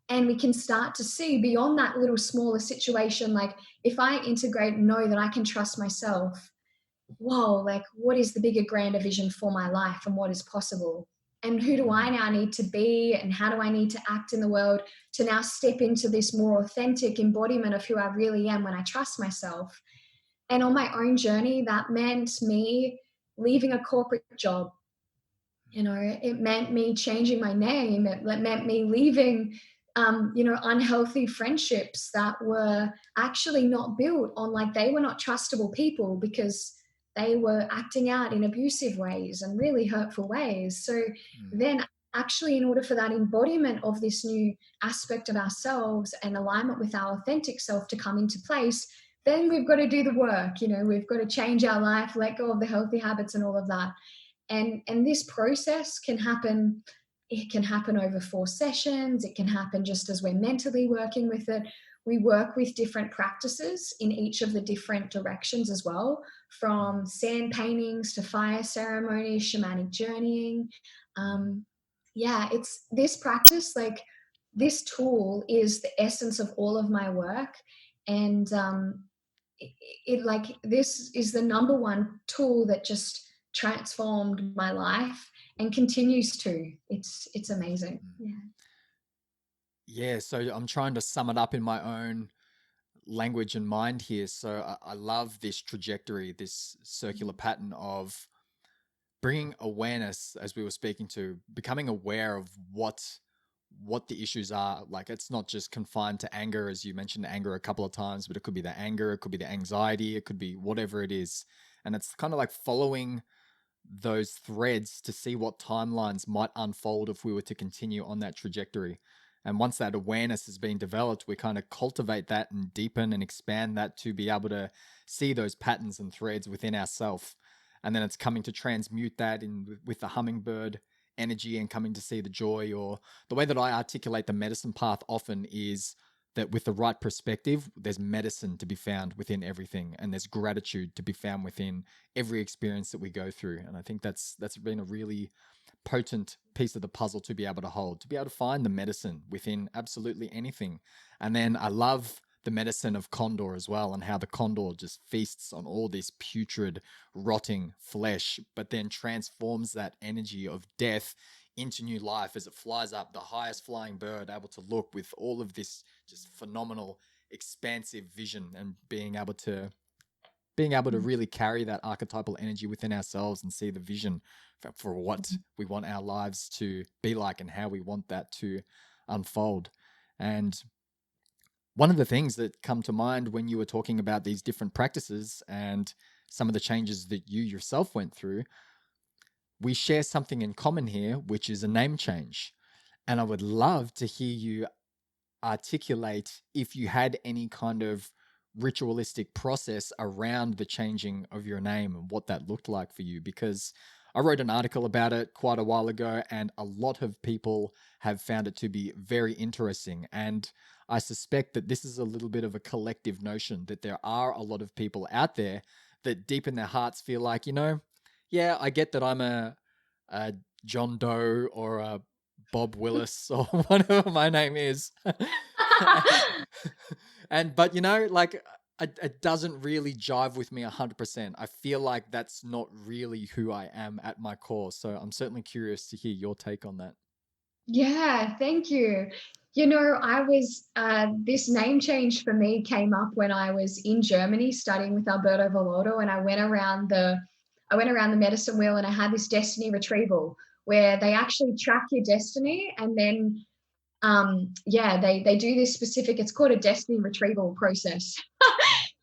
And we can start to see beyond that little smaller situation, like, if I integrate and know that I can trust myself, whoa, like, what is the bigger, grander vision for my life and what is possible? And who do I now need to be? And how do I need to act in the world to now step into this more authentic embodiment of who I really am when I trust myself? And on my own journey, that meant me leaving a corporate job. It meant me changing my name. It meant me leaving, unhealthy friendships that were actually not built on, like, they were not trustable people because they were acting out in abusive ways and really hurtful ways. So then, actually, in order for that embodiment of this new aspect of ourselves and alignment with our authentic self to come into place, then we've got to do the work. We've got to change our life, let go of the healthy habits and all of that. And this process can happen. It can happen over 4 sessions. It can happen just as we're mentally working with it. We work with different practices in each of the different directions as well, from sand paintings to fire ceremonies, shamanic journeying. It's this practice, like, this tool is the essence of all of my work. And like, this is the number one tool that just transformed my life and continues to. It's amazing. Yeah, so I'm trying to sum it up in my own language and mind here. So I love this trajectory, this circular pattern of bringing awareness, as we were speaking to, becoming aware of what the issues are. Like, it's not just confined to anger, as you mentioned anger a couple of times, but it could be the anger, it could be the anxiety, it could be whatever it is. And it's kind of like following those threads to see what timelines might unfold if we were to continue on that trajectory. And once that awareness has been developed, we kind of cultivate that and deepen and expand that to be able to see those patterns and threads within ourselves. And then it's coming to transmute that in with the hummingbird energy and coming to see the joy. Or the way that I articulate the medicine path often is that with the right perspective, there's medicine to be found within everything, and there's gratitude to be found within every experience that we go through. And I think that's been a really potent piece of the puzzle to be able to hold, to be able to find the medicine within absolutely anything. And then I love the medicine of Condor as well, and how the condor just feasts on all this putrid, rotting flesh, but then transforms that energy of death into new life as it flies up, the highest flying bird, able to look with all of this just phenomenal, expansive vision, and being able to really carry that archetypal energy within ourselves and see the vision for what we want our lives to be like and how we want that to unfold. And one of the things that come to mind when you were talking about these different practices and some of the changes that you yourself went through, we share something in common here, which is a name change. And I would love to hear you articulate if you had any kind of ritualistic process around the changing of your name and what that looked like for you, because I wrote an article about it quite a while ago and a lot of people have found it to be very interesting. And I suspect that this is a little bit of a collective notion, that there are a lot of people out there that deep in their hearts feel like, yeah, I get that I'm a John Doe or a Bob Willis or whatever my name is. But like, it doesn't really jive with me 100%. I feel like that's not really who I am at my core. So I'm certainly curious to hear your take on that. Yeah, thank you. You know, I was this name change for me came up when I was in Germany studying with Alberto Villotto, and I went around the medicine wheel, and I had this destiny retrieval where they actually track your destiny, and then yeah, they do this specific. It's called a destiny retrieval process.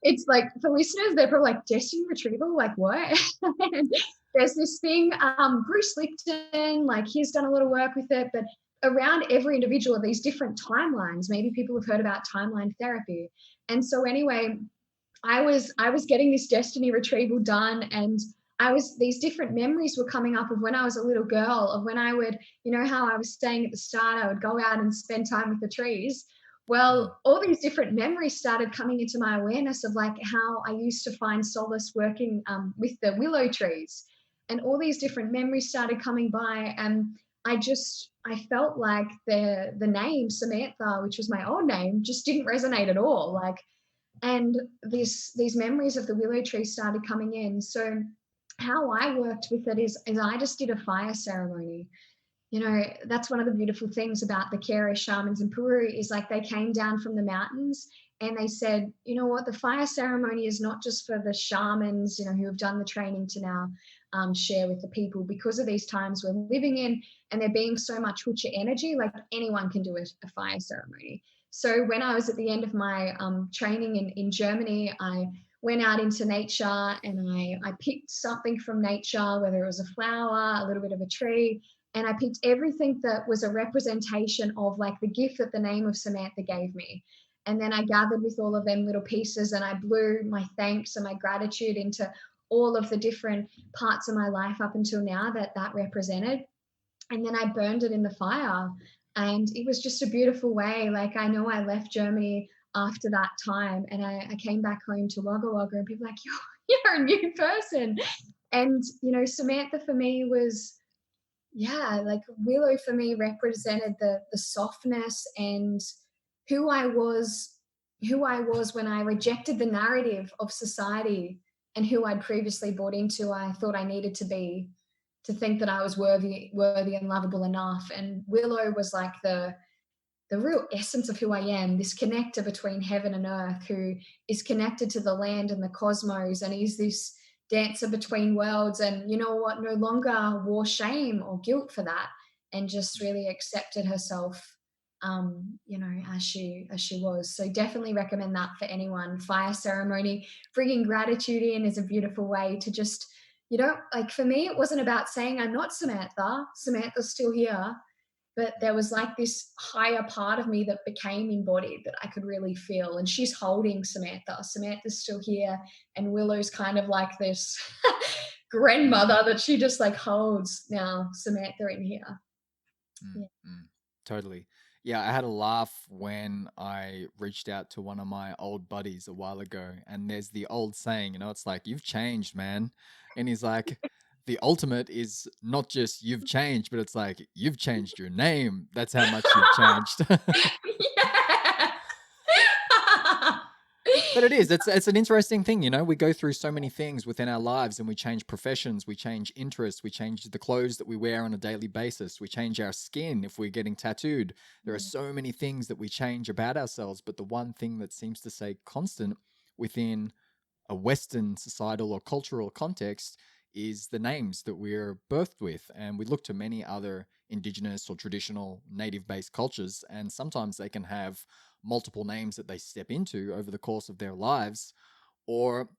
It's like for listeners, they're probably like destiny retrieval, like what? There's this thing, Bruce Lipton, like he's done a lot of work with it, but around every individual are these different timelines. Maybe people have heard about timeline therapy. And so anyway, I was getting this destiny retrieval done, and I was these different memories were coming up of when I was a little girl, of when I would, you know how I was saying at the start, I would go out and spend time with the trees. Mm, Well, all these different memories started coming into my awareness of like how I used to find solace working with the willow trees, and all these different memories started coming by, and I felt like the name Samantha, which was my old name, just didn't resonate at all. Like, and these memories of the willow tree started coming in. So how I worked with it is I just did a fire ceremony. You know, that's one of the beautiful things about the Kera shamans in Peru is like they came down from the mountains and they said, you know what, the fire ceremony is not just for the shamans, you know, who have done the training to now share with the people because of these times we're living in, and there being so much hucha energy, like anyone can do a fire ceremony. So when I was at the end of my training in Germany, I went out into nature and I picked something from nature, whether it was a flower, a little bit of a tree, and I picked everything that was a representation of like the gift that the name of Samantha gave me. And then I gathered with all of them little pieces and I blew my thanks and my gratitude into all of the different parts of my life up until now that that represented. And then I burned it in the fire. And it was just a beautiful way. Like I know I left Germany after that time and I came back home to Wagga Wagga and people were like, you're a new person. And, you know, Samantha for me was, yeah, like Willow for me represented the softness and who I was who I was when I rejected the narrative of society and who I'd previously bought into. I thought I needed to be to think that I was worthy and lovable enough. And Willow was like the real essence of who I am, this connector between heaven and earth who is connected to the land and the cosmos and is this dancer between worlds. And you know what, no longer wore shame or guilt for that and just really accepted herself you know, as she was. So definitely recommend that for anyone. Fire ceremony, bringing gratitude in is a beautiful way to just, you know, like for me, it wasn't about saying I'm not Samantha. Samantha's still here, but there was like this higher part of me that became embodied that I could really feel. And she's holding Samantha. Samantha's still here, and Willow's kind of like this mm, grandmother that she just like holds now. Samantha in here. mm, Yeah. mm. Totally. Yeah, I had a laugh when I reached out to one of my old buddies a while ago, and there's the old saying, it's like, you've changed, man. And he's like, the ultimate is not just you've changed, but it's like, you've changed your name. That's how much you've changed. Yeah. But it is. It's an interesting thing, We go through so many things within our lives, and we change professions, we change interests, we change the clothes that we wear on a daily basis, we change our skin if we're getting tattooed. There are so many things that we change about ourselves, but the one thing that seems to stay constant within a Western societal or cultural context is the names that we're birthed with. And we look to many other indigenous or traditional native based cultures, and sometimes they can have multiple names that they step into over the course of their lives, or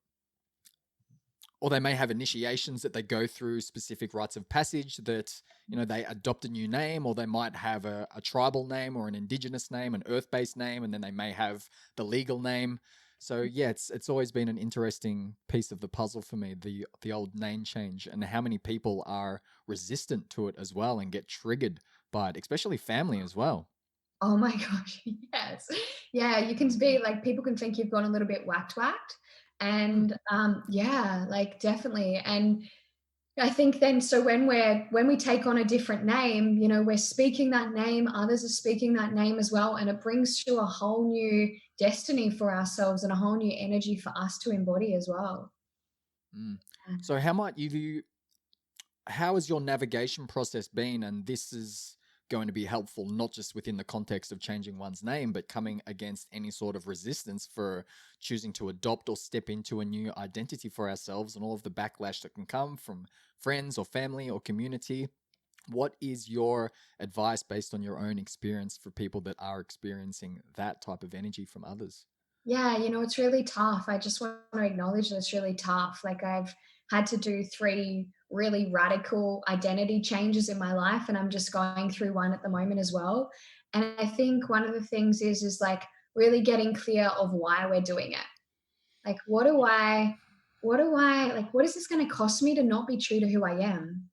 they may have initiations that they go through, specific rites of passage that they adopt a new name, or they might have a tribal name or an indigenous name, an earth-based name, and then they may have the legal name. So yeah, it's always been an interesting piece of the puzzle for me, the old name change, and how many people are resistant to it as well and get triggered by it, especially family as well. Oh my gosh, yes. Yeah, you can be like people can think you've gone a little bit whacked. Hmm. And yeah, like definitely. And I think then, so when we take on a different name, we're speaking that name, others are speaking that name as well, and it brings to a whole new destiny for ourselves and a whole new energy for us to embody as well. Mm. So how has your navigation process been? And this is going to be helpful not just within the context of changing one's name, but coming against any sort of resistance for choosing to adopt or step into a new identity for ourselves and all of the backlash that can come from friends or family or community. What is your advice based on your own experience for people that are experiencing that type of energy from others? Yeah, it's really tough. I just want to acknowledge that it's really tough. Like, I've had to do three really radical identity changes in my life, and I'm just going through one at the moment as well. And I think one of the things is like really getting clear of why we're doing it. Like, what is this going to cost me to not be true to who I am?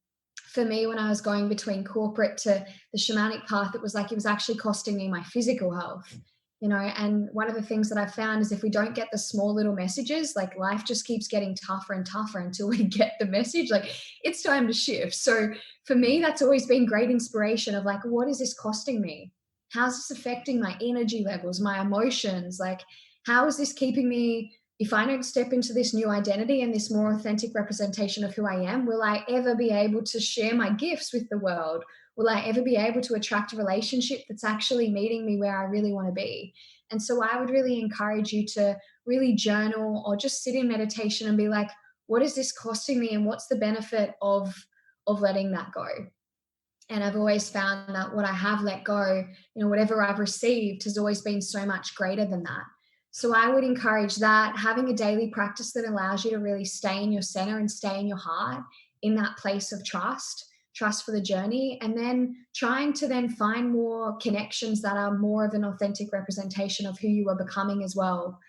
For me, when I was going between corporate to the shamanic path, it was like it was actually costing me my physical health. And one of the things that I found is if we don't get the small little messages, like, life just keeps getting tougher and tougher until we get the message, like, it's time to shift. So for me, Mm. that's always been great inspiration of like, what is this costing me? How's this affecting my energy levels, my emotions? Like, how is this keeping me, if I don't step into this new identity and this more authentic representation of who I am, will I ever be able to share my gifts with the world? Will I ever be able to attract a relationship that's actually meeting me where I really want to be? And so I would really encourage you to really journal or just sit in meditation and be like, what is this costing me? And what's the benefit of letting that go? And I've always found that what I have let go, whatever I've received has always been so much greater than that. So I would encourage that, having a daily practice that allows you to really stay in your center and stay in your heart, in that place of trust for the journey, and then trying to then find more connections that are more of an authentic representation of who you are becoming as well.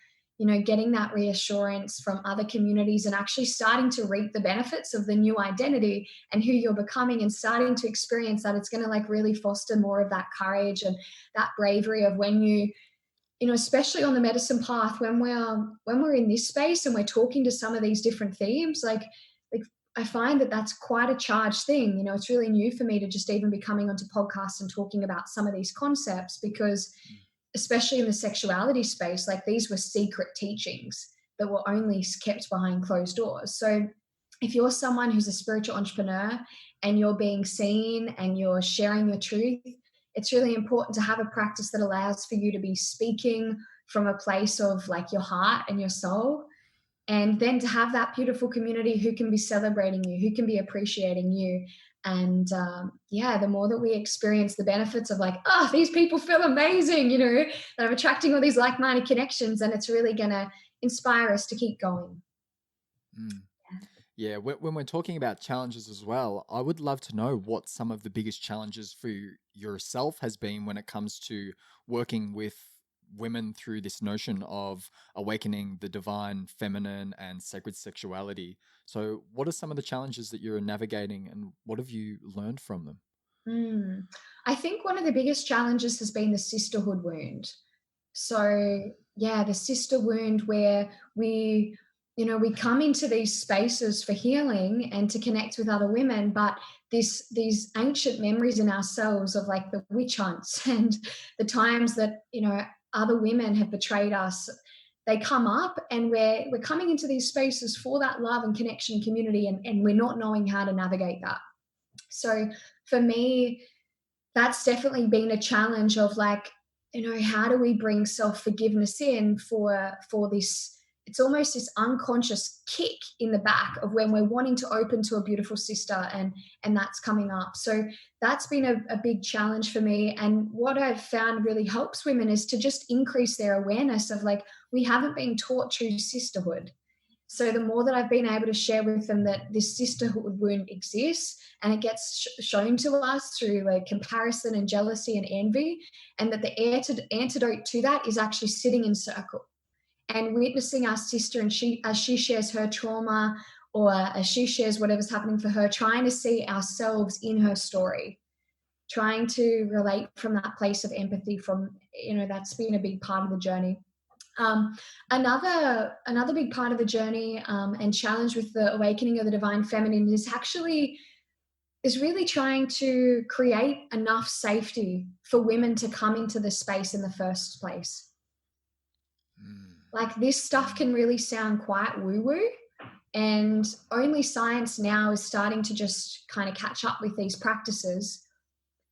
Getting that reassurance from other communities and actually starting to reap the benefits of the new identity and who you're becoming, and starting to experience that, it's going to like really foster more of that courage and that bravery of when especially on the medicine path, when we're in this space and we're talking to some of these different themes, like I find that that's quite a charged thing. It's really new for me to just even be coming onto podcasts and talking about some of these concepts, because especially in the sexuality space, like, these were secret teachings that were only kept behind closed doors. So if you're someone who's a spiritual entrepreneur and you're being seen and you're sharing your truth, it's really important to have a practice that allows for you to be speaking from a place of like your heart and your soul, and then to have that beautiful community who can be celebrating you, who can be appreciating you. And yeah, the more that we experience the benefits of like, oh, these people feel amazing, that I'm attracting all these like-minded connections, and it's really going to inspire us to keep going. Mm. Yeah, when we're talking about challenges as well, I would love to know what some of the biggest challenges for yourself has been when it comes to working with women through this notion of awakening the divine feminine and sacred sexuality. So, what are some of the challenges that you're navigating and what have you learned from them? Mm. I think one of the biggest challenges has been the sisterhood wound. So yeah, the sister wound, where we come into these spaces for healing and to connect with other women, but these ancient memories in ourselves of like the witch hunts and the times that other women have betrayed us, they come up, and we're coming into these spaces for that love and connection and community, and we're not knowing how to navigate that. So for me, that's definitely been a challenge of like, how do we bring self-forgiveness in for this, it's almost this unconscious kick in the back of when we're wanting to open to a beautiful sister, and that's coming up. So that's been a big challenge for me. And what I've found really helps women is to just increase their awareness of like, we haven't been taught true sisterhood. So the more that I've been able to share with them that this sisterhood wound exists, and it gets shown to us through like comparison and jealousy and envy, and that the antidote to that is actually sitting in circle and witnessing our sister, and as she shares her trauma, or as she shares whatever's happening for her, trying to see ourselves in her story, trying to relate from that place of empathy. From that's been a big part of the journey. Um, another big part of the journey and challenge with the awakening of the divine feminine is really trying to create enough safety for women to come into this space in the first place. Like, this stuff can really sound quite woo-woo, and only science now is starting to just kind of catch up with these practices.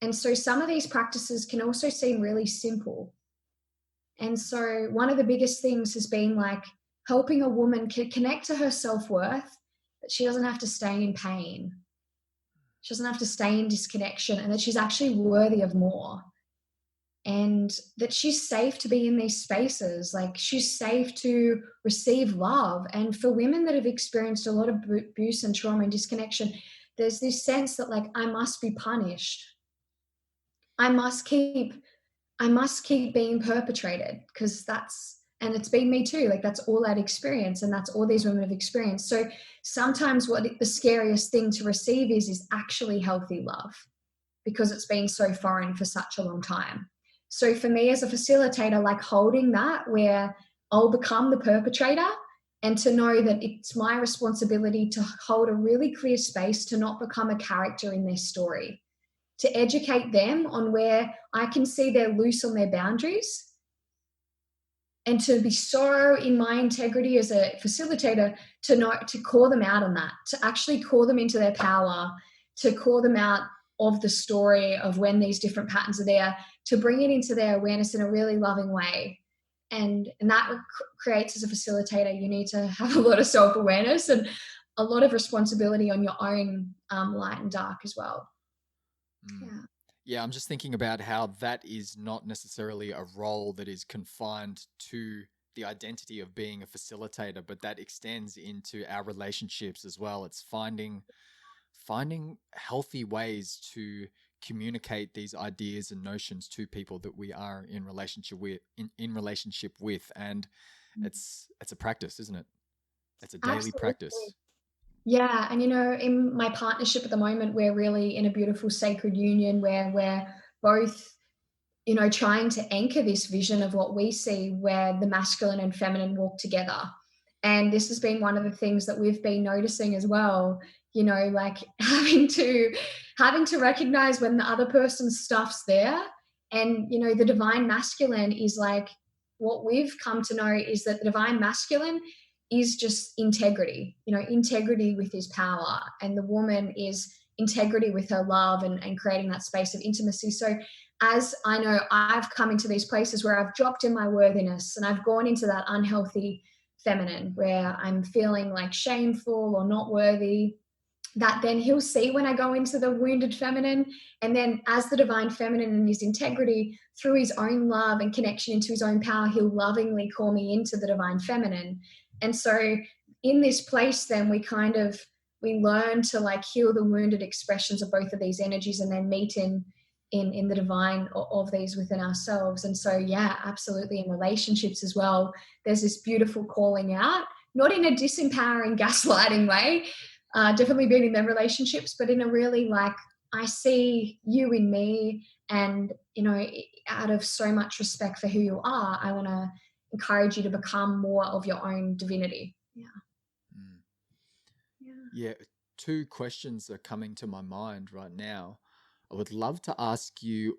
And so some of these practices can also seem really simple. And so one of the biggest things has been like helping a woman connect to her self-worth, that she doesn't have to stay in pain. She doesn't have to stay in disconnection, and that she's actually worthy of more. And that she's safe to be in these spaces. Like, she's safe to receive love. And for women that have experienced a lot of abuse and trauma and disconnection, there's this sense that, like, I must be punished. I must keep being perpetrated, because and it's been me too. Like, that's all I'd experienced, and that's all these women have experienced. So sometimes what the scariest thing to receive is actually healthy love, because it's been so foreign for such a long time. So for me as a facilitator, like, holding that where I'll become the perpetrator, and to know that it's my responsibility to hold a really clear space to not become a character in their story, to educate them on where I can see they're loose on their boundaries, and to be so in my integrity as a facilitator to call them out on that, to actually call them into their power, to call them out of the story of when these different patterns are there, to bring it into their awareness in a really loving way. And that creates, as a facilitator, you need to have a lot of self-awareness and a lot of responsibility on your own light and dark as well. Yeah. Yeah, I'm just thinking about how that is not necessarily a role that is confined to the identity of being a facilitator, but that extends into our relationships as well. It's finding healthy ways to communicate these ideas and notions to people that we are in relationship with, and it's a practice, isn't it? It's a daily Absolutely. practice. Yeah, and in my partnership at the moment, we're really in a beautiful sacred union where we're both, trying to anchor this vision of what we see, where the masculine and feminine walk together. And this has been one of the things that we've been noticing as well, like having to recognize when the other person's stuff's there. And, the divine masculine is like, what we've come to know is that the divine masculine is just integrity, integrity with his power. And the woman is integrity with her love and creating that space of intimacy. So as I know, I've come into these places where I've dropped in my worthiness and I've gone into that unhealthy feminine where I'm feeling like shameful or not worthy, that then he'll see when I go into the wounded feminine. And then as the divine feminine in his integrity, through his own love and connection into his own power, he'll lovingly call me into the divine feminine. And so in this place, then we learn to like heal the wounded expressions of both of these energies and then meet in the divine of these within ourselves. And so, yeah, absolutely, in relationships as well, there's this beautiful calling out, not in a disempowering, gaslighting way, definitely being in their relationships, but in a really like, I see you in me, and, out of so much respect for who you are, I want to encourage you to become more of your own divinity. Yeah. Two questions are coming to my mind right now. I would love to ask you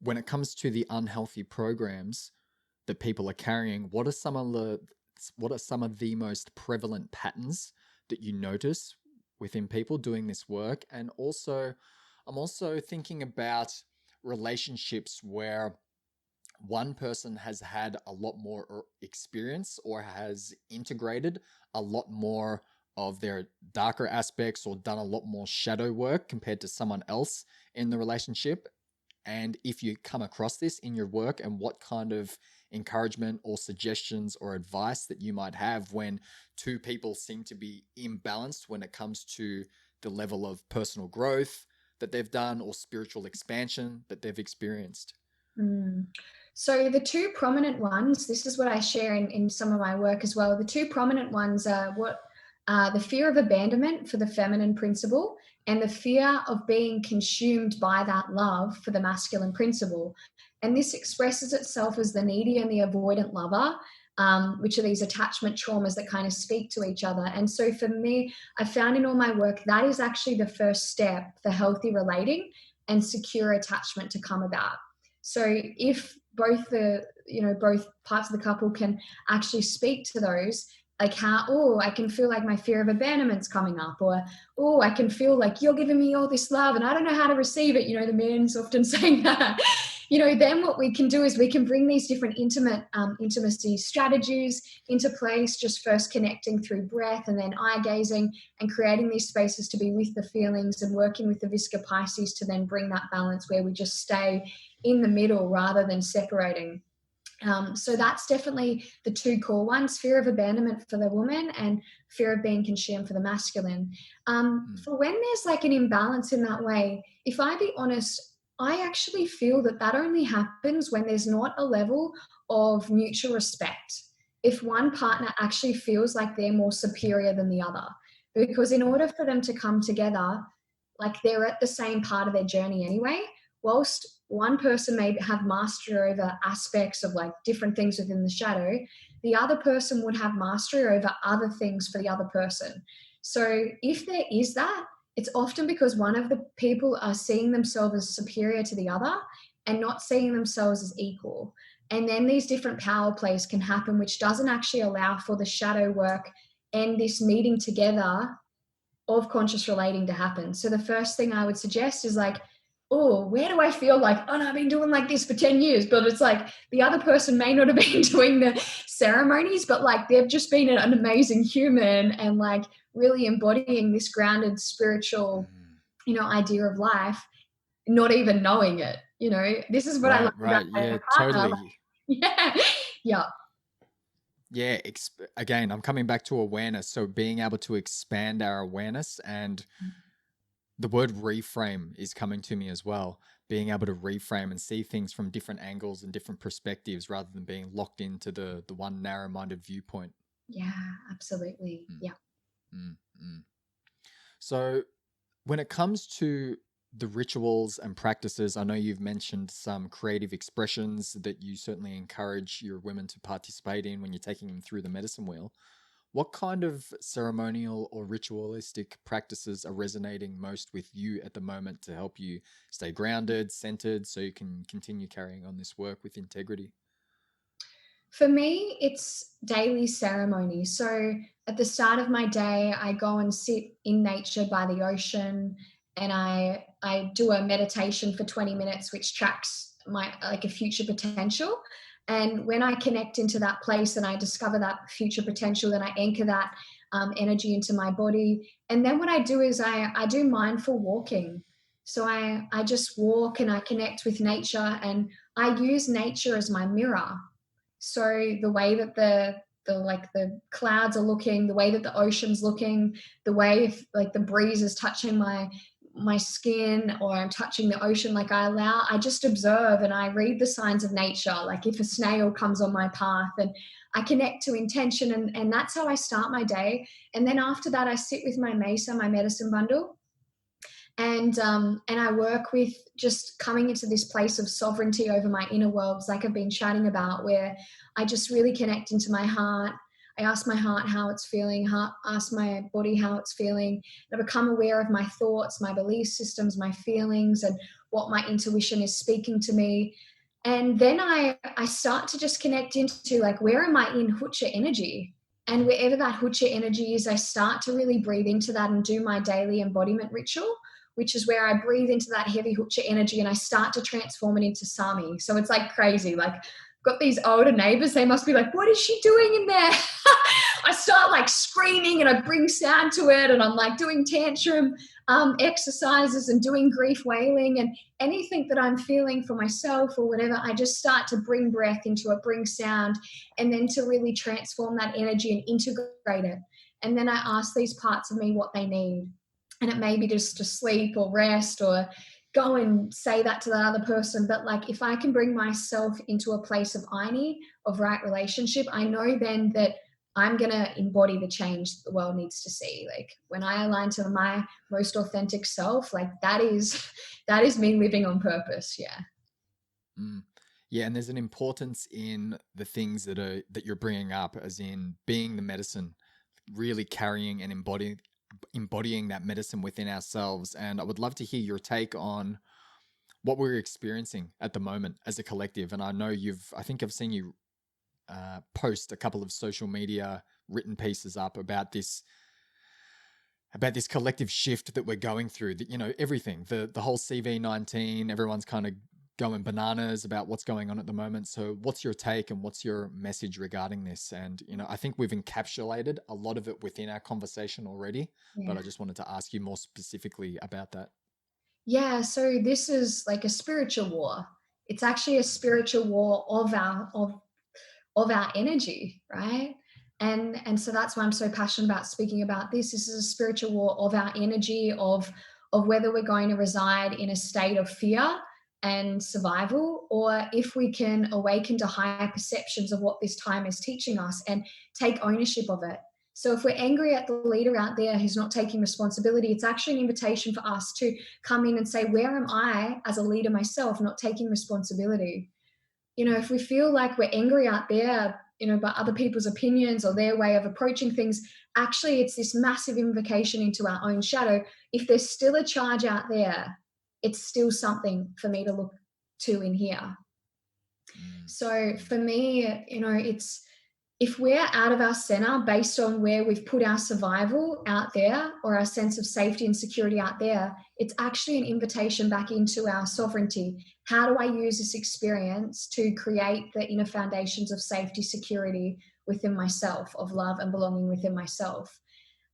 when it comes to the unhealthy programs that people are carrying, what are some of the most prevalent patterns that you notice within people doing this work? And also, I'm also thinking about relationships where one person has had a lot more experience or has integrated a lot more of their darker aspects or done a lot more shadow work compared to someone else in the relationship. And if you come across this in your work, and what kind of encouragement or suggestions or advice that you might have when two people seem to be imbalanced when it comes to the level of personal growth that they've done or spiritual expansion that they've experienced. So the two prominent ones, this is what I share in some of my work as well. The two prominent ones are the fear of abandonment for the feminine principle, and the fear of being consumed by that love for the masculine principle. And this expresses itself as the needy and the avoidant lover, which are these attachment traumas that kind of speak to each other. And so for me, I found in all my work that is actually the first step for healthy relating and secure attachment to come about. So if both parts of the couple can actually speak to those, like how, oh, I can feel like my fear of abandonment's coming up, or oh, I can feel like you're giving me all this love and I don't know how to receive it. The man's often saying that. Then what we can do is we can bring these different intimacy strategies into place, just first connecting through breath and then eye gazing and creating these spaces to be with the feelings and working with the Visca Pisces to then bring that balance where we just stay in the middle rather than separating. So that's definitely the two core ones: fear of abandonment for the woman and fear of being consumed for the masculine. For when there's like an imbalance in that way, if I be honest, I actually feel that only happens when there's not a level of mutual respect. If one partner actually feels like they're more superior than the other, because in order for them to come together, like they're at the same part of their journey anyway, whilst one person may have mastery over aspects of like different things within the shadow, the other person would have mastery over other things for the other person. So if there is that, it's often because one of the people are seeing themselves as superior to the other and not seeing themselves as equal. And then these different power plays can happen, which doesn't actually allow for the shadow work and this meeting together of conscious relating to happen. So the first thing I would suggest is like, oh, where do I feel like, oh, no, I've been doing like this for 10 years, but it's like the other person may not have been doing the ceremonies, but like they've just been an amazing human and like really embodying this grounded spiritual, idea of life, not even knowing it. This is what I love about Right. my Yeah, partner. totally. Yeah. Yeah. Yeah, again, I'm coming back to awareness. So being able to expand our awareness, and the word reframe is coming to me as well. Being able to reframe and see things from different angles and different perspectives rather than being locked into the one narrow-minded viewpoint. Yeah, absolutely. Mm, Yeah. mm, mm. So when it comes to the rituals and practices, I know you've mentioned some creative expressions that you certainly encourage your women to participate in when you're taking them through the medicine wheel. What kind of ceremonial or ritualistic practices are resonating most with you at the moment to help you stay grounded, centered, so you can continue carrying on this work with integrity? For me, it's daily ceremony. So at the start of my day, I go and sit in nature by the ocean and I do a meditation for 20 minutes, which tracks my like a future potential. And when I connect into that place and I discover that future potential, then I anchor that energy into my body. And then what I do is I do mindful walking. So I just walk and I connect with nature and I use nature as my mirror. So the way that the clouds are looking, the way that the ocean's looking, the way if like the breeze is touching my skin or I'm touching the ocean, like I just observe and I read the signs of nature. Like if a snail comes on my path and I connect to intention and that's how I start my day. And then after that, I sit with my mesa, my medicine bundle, and I work with just coming into this place of sovereignty over my inner worlds, like I've been chatting about, where I just really connect into my heart. I ask my heart how it's feeling, ask my body how it's feeling. I become aware of my thoughts, my belief systems, my feelings, and what my intuition is speaking to me. And then I start to just connect into like, where am I in hucha energy? And wherever that hucha energy is, I start to really breathe into that and do my daily embodiment ritual, which is where I breathe into that heavy hucha energy and I start to transform it into sami. So it's like crazy. Like I've got these older neighbors, they must be like, what is she doing in there? I start like screaming and I bring sound to it and I'm like doing tantrum exercises and doing grief wailing and anything that I'm feeling for myself or whatever, I just start to bring breath into it, bring sound, and then to really transform that energy and integrate it. And then I ask these parts of me what they need. And it may be just to sleep or rest or go and say that to that other person. But like if I can bring myself into a place of ini, of right relationship, I know then that I'm going to embody the change the world needs to see. Like when I align to my most authentic self, like that is me living on purpose. Yeah. Mm. Yeah, and there's an importance in the things that you're bringing up, as in being the medicine, really carrying and embodying that medicine within ourselves. And I would love to hear your take on what we're experiencing at the moment as a collective. And I know I think I've seen you post a couple of social media written pieces up about this collective shift that we're going through. That, you know, everything, the whole CV-19, everyone's kind of going bananas about what's going on at the moment. So what's your take and what's your message regarding this? And, you know, I think we've encapsulated a lot of it within our conversation already, Yeah. but I just wanted to ask you more specifically about that. Yeah, so this is like a spiritual war. It's actually a spiritual war of our energy, right? And so that's why I'm so passionate about speaking about this. This is a spiritual war of our energy, of whether we're going to reside in a state of fear and survival, or if we can awaken to higher perceptions of what this time is teaching us and take ownership of it. So if we're angry at the leader out there who's not taking responsibility, it's actually an invitation for us to come in and say, where am I as a leader myself not taking responsibility? You know, if we feel like we're angry out there, you know, by other people's opinions or their way of approaching things, actually it's this massive invocation into our own shadow. If there's still a charge out there, it's still something for me to look to in here. So for me, you know, it's, if we're out of our center based on where we've put our survival out there or our sense of safety and security out there, it's actually an invitation back into our sovereignty. How do I use this experience to create the inner foundations of safety, security within myself, of love and belonging within myself?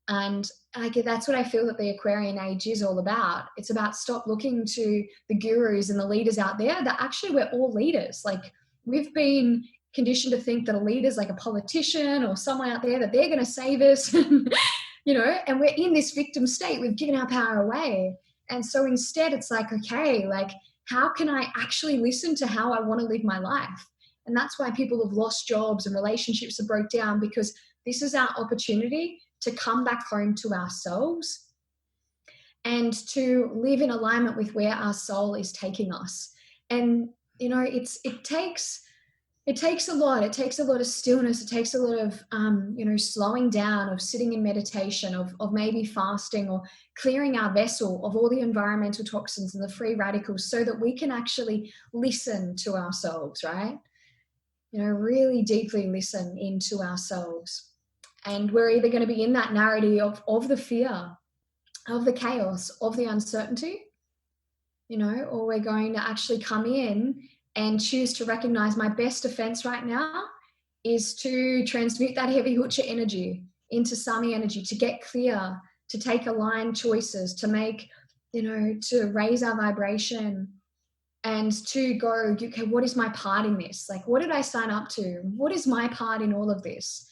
And that's what I feel that the Aquarian Age is all about. It's about stop looking to the gurus and the leaders out there, that actually we're all leaders. Like, we've been conditioned to think that a leader is like a politician or someone out there, that they're going to save us, you know, and we're in this victim state. We've given our power away. And so instead it's like, okay, like, how can I actually listen to how I want to live my life? And that's why people have lost jobs and relationships have broke down, because this is our opportunity to come back home to ourselves and to live in alignment with where our soul is taking us. And, you know, it takes a lot. It takes a lot of stillness. It takes a lot of, you know, slowing down, of sitting in meditation, of maybe fasting, or clearing our vessel of all the environmental toxins and the free radicals, so that we can actually listen to ourselves, right? You know, really deeply listen into ourselves. And we're either going to be in that narrative of the fear, of the chaos, of the uncertainty, you know, or we're going to actually come in and choose to recognize my best defense right now is to transmute that heavy huacha energy into sami energy, to get clear, to take aligned choices, to make, you know, to raise our vibration, and to go, okay, what is my part in this? Like, what did I sign up to? What is my part in all of this?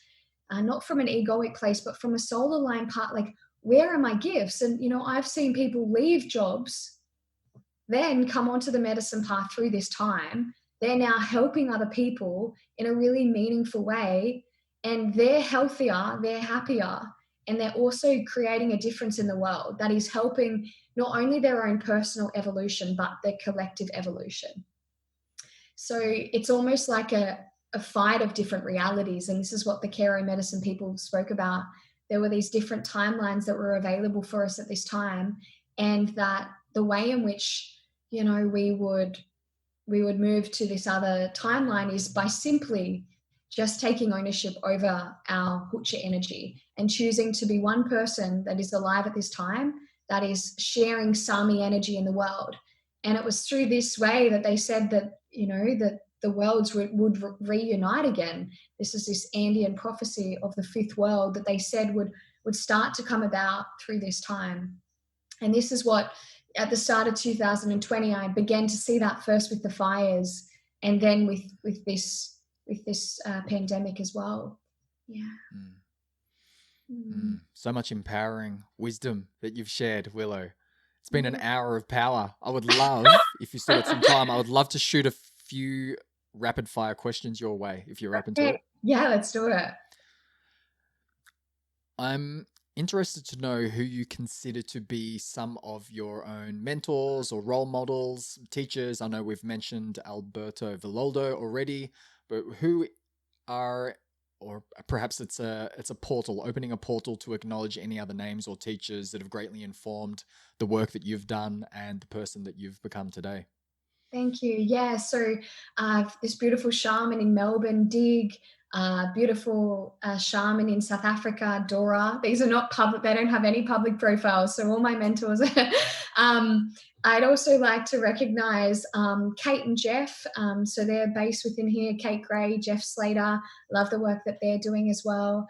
Not from an egoic place, but from a soul aligned part. Like, where are my gifts? And, you know, I've seen people leave jobs, then come onto the medicine path through this time. They're now helping other people in a really meaningful way, and they're healthier, they're happier, and they're also creating a difference in the world that is helping not only their own personal evolution, but their collective evolution. So it's almost like a fight of different realities. And this is what the Kero medicine people spoke about. There were these different timelines that were available for us at this time, and that the way in which, you know, we would move to this other timeline is by simply just taking ownership over our huacha energy and choosing to be one person that is alive at this time, that is sharing sami energy in the world. And it was through this way that they said that, you know, that the worlds would reunite again. This is this Andean prophecy of the fifth world that they said would start to come about through this time. And this is what, at the start of 2020, I began to see that first with the fires, and then with this pandemic as well. Yeah. So much empowering wisdom that you've shared, Willow. It's been an hour of power. I would love, if you still got some time, I would love to shoot a few rapid fire questions your way, if you're open to it. Yeah, let's do it. I'm interested to know who you consider to be some of your own mentors or role models, teachers. I know we've mentioned Alberto Villoldo already, but who are, or perhaps it's a portal, opening a portal to acknowledge any other names or teachers that have greatly informed the work that you've done and the person that you've become today. Thank you. Yeah, so this beautiful shaman in Melbourne, Dig, beautiful shaman in South Africa, Dora. These are not public, they don't have any public profiles, so all my mentors. I'd also like to recognize Kate and Jeff. So they're based within here, Kate Gray, Jeff Slater. Love the work that they're doing as well.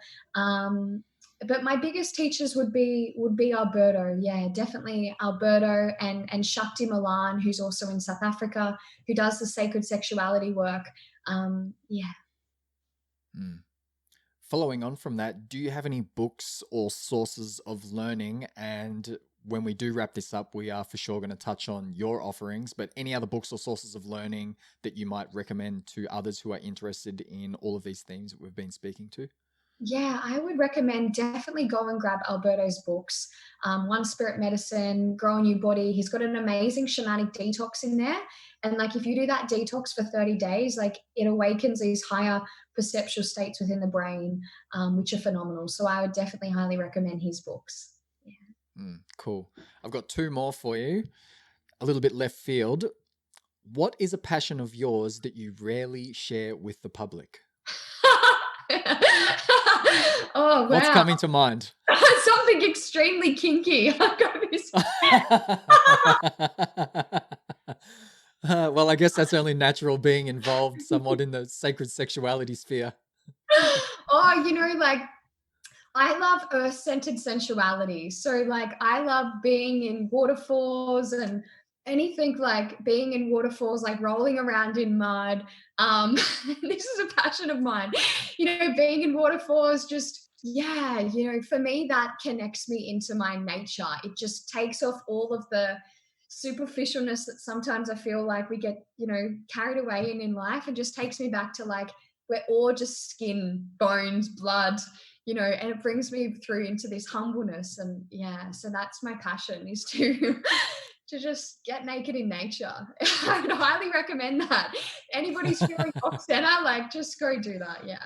But my biggest teachers would be Alberto. Yeah, definitely Alberto and Shakti Milan, who's also in South Africa, who does the sacred sexuality work. Yeah. Following on from that, do you have any books or sources of learning? And when we do wrap this up, we are for sure going to touch on your offerings, but any other books or sources of learning that you might recommend to others who are interested in all of these themes that we've been speaking to? Yeah, I would recommend definitely go and grab Alberto's books. One Spirit Medicine, Grow a New Body. He's got an amazing shamanic detox in there. And like if you do that detox for 30 days, like it awakens these higher perceptual states within the brain, which are phenomenal. So I would definitely highly recommend his books. Yeah. Cool. I've got two more for you. A little bit left field. What is a passion of yours that you rarely share with the public? Oh, What's wow. coming to mind? Something extremely kinky. I've got this. Well, I guess that's only natural being involved somewhat in the sacred sexuality sphere. Oh, like I love earth-centered sensuality. So like I love being in waterfalls and anything like being in waterfalls, like rolling around in mud. This is a passion of mine. Being in waterfalls, just yeah, for me that connects me into my nature. It just takes off all of the superficialness that sometimes I feel like we get, carried away in life, and just takes me back to like we're all just skin, bones, blood, and it brings me through into this humbleness. And yeah, so that's my passion, is to to just get naked in nature. I would highly recommend that. Anybody's feeling off center, like just go do that. Yeah.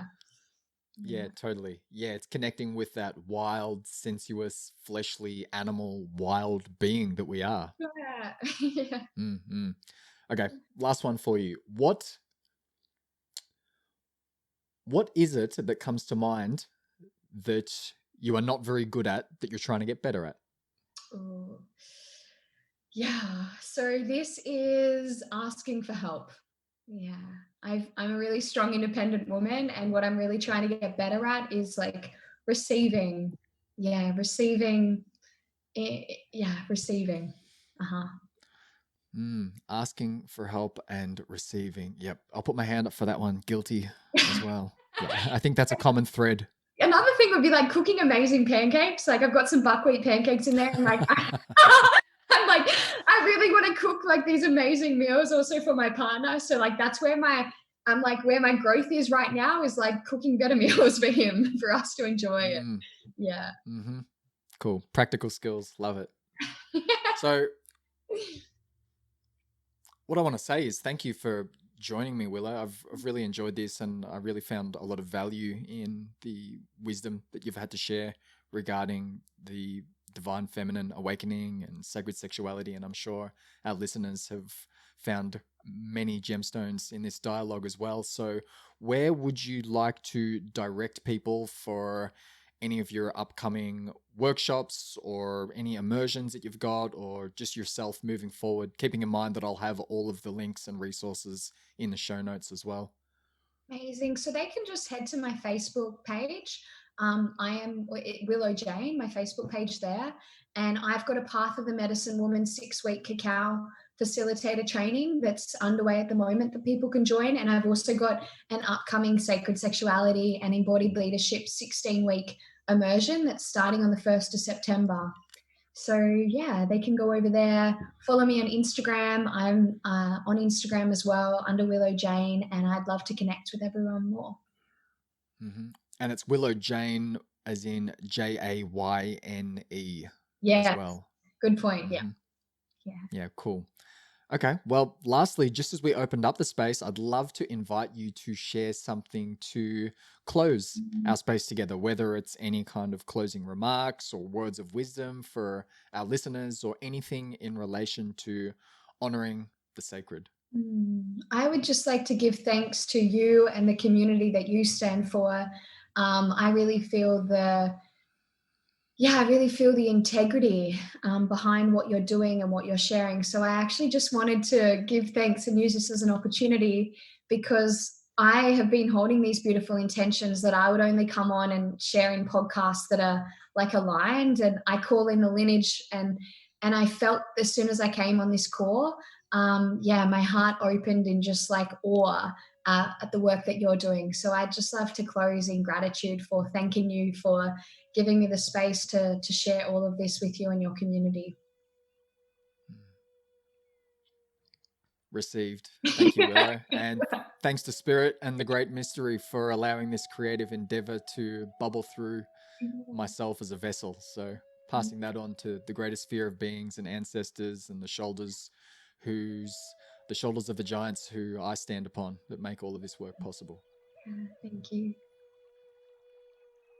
Yeah, totally. Yeah, it's connecting with that wild, sensuous, fleshly, animal, wild being that we are. Yeah. Yeah. Mm-hmm. Okay, last one for you. What is it that comes to mind that you are not very good at that you're trying to get better at? Ooh. Yeah. So this is asking for help. Yeah. I'm a really strong, independent woman. And what I'm really trying to get better at is like receiving. Yeah. Receiving. Yeah. Receiving. Uh-huh. Asking for help and receiving. Yep, I'll put my hand up for that one. Guilty as well. Yeah, I think that's a common thread. Another thing would be like cooking amazing pancakes. Like I've got some buckwheat pancakes in there, and like I'm like I really want to cook like these amazing meals also for my partner. So like that's where my growth is right now, is like cooking better meals for him, for us to enjoy it. Mm, Yeah. cool. Practical skills. Love it. So what I want to say is thank you for joining me, Willow. I've really enjoyed this, and I really found a lot of value in the wisdom that you've had to share regarding the divine feminine awakening and sacred sexuality. And I'm sure our listeners have found many gemstones in this dialogue as well. So, where would you like to direct people for any of your upcoming workshops or any immersions that you've got, or just yourself moving forward, keeping in mind that I'll have all of the links and resources in the show notes as well? Amazing. So they can just head to my Facebook page. I am Willow Jayne, my Facebook page there. And I've got a Path of the Medicine Woman 6-week cacao facilitator training that's underway at the moment that people can join. And I've also got an upcoming Sacred Sexuality and Embodied Leadership 16-week immersion that's starting on the 1st of September. So yeah, they can go over there, follow me on Instagram. I'm on Instagram as well under Willow Jayne, and I'd love to connect with everyone more. And it's Willow Jayne as in Jayne as Yes. well. Good point. Yeah. Hmm. Yeah. Yeah, cool. Okay. Well, lastly, just as we opened up the space, I'd love to invite you to share something to close our space together, whether it's any kind of closing remarks or words of wisdom for our listeners or anything in relation to honoring the sacred. I would just like to give thanks to you and the community that you stand for. I really feel the integrity behind what you're doing and what you're sharing. So I actually just wanted to give thanks and use this as an opportunity, because I have been holding these beautiful intentions that I would only come on and share in podcasts that are like aligned, and I call in the lineage, and I felt as soon as I came on this call, my heart opened in just like awe at the work that you're doing. So I'd just love to close in gratitude for thanking you for giving me the space to share all of this with you and your community. Received. Thank you, Willow. And thanks to Spirit and the Great Mystery for allowing this creative endeavor to bubble through myself as a vessel. So passing that on to the greatest sphere of beings and ancestors and the shoulders of the giants who I stand upon that make all of this work possible. Thank you.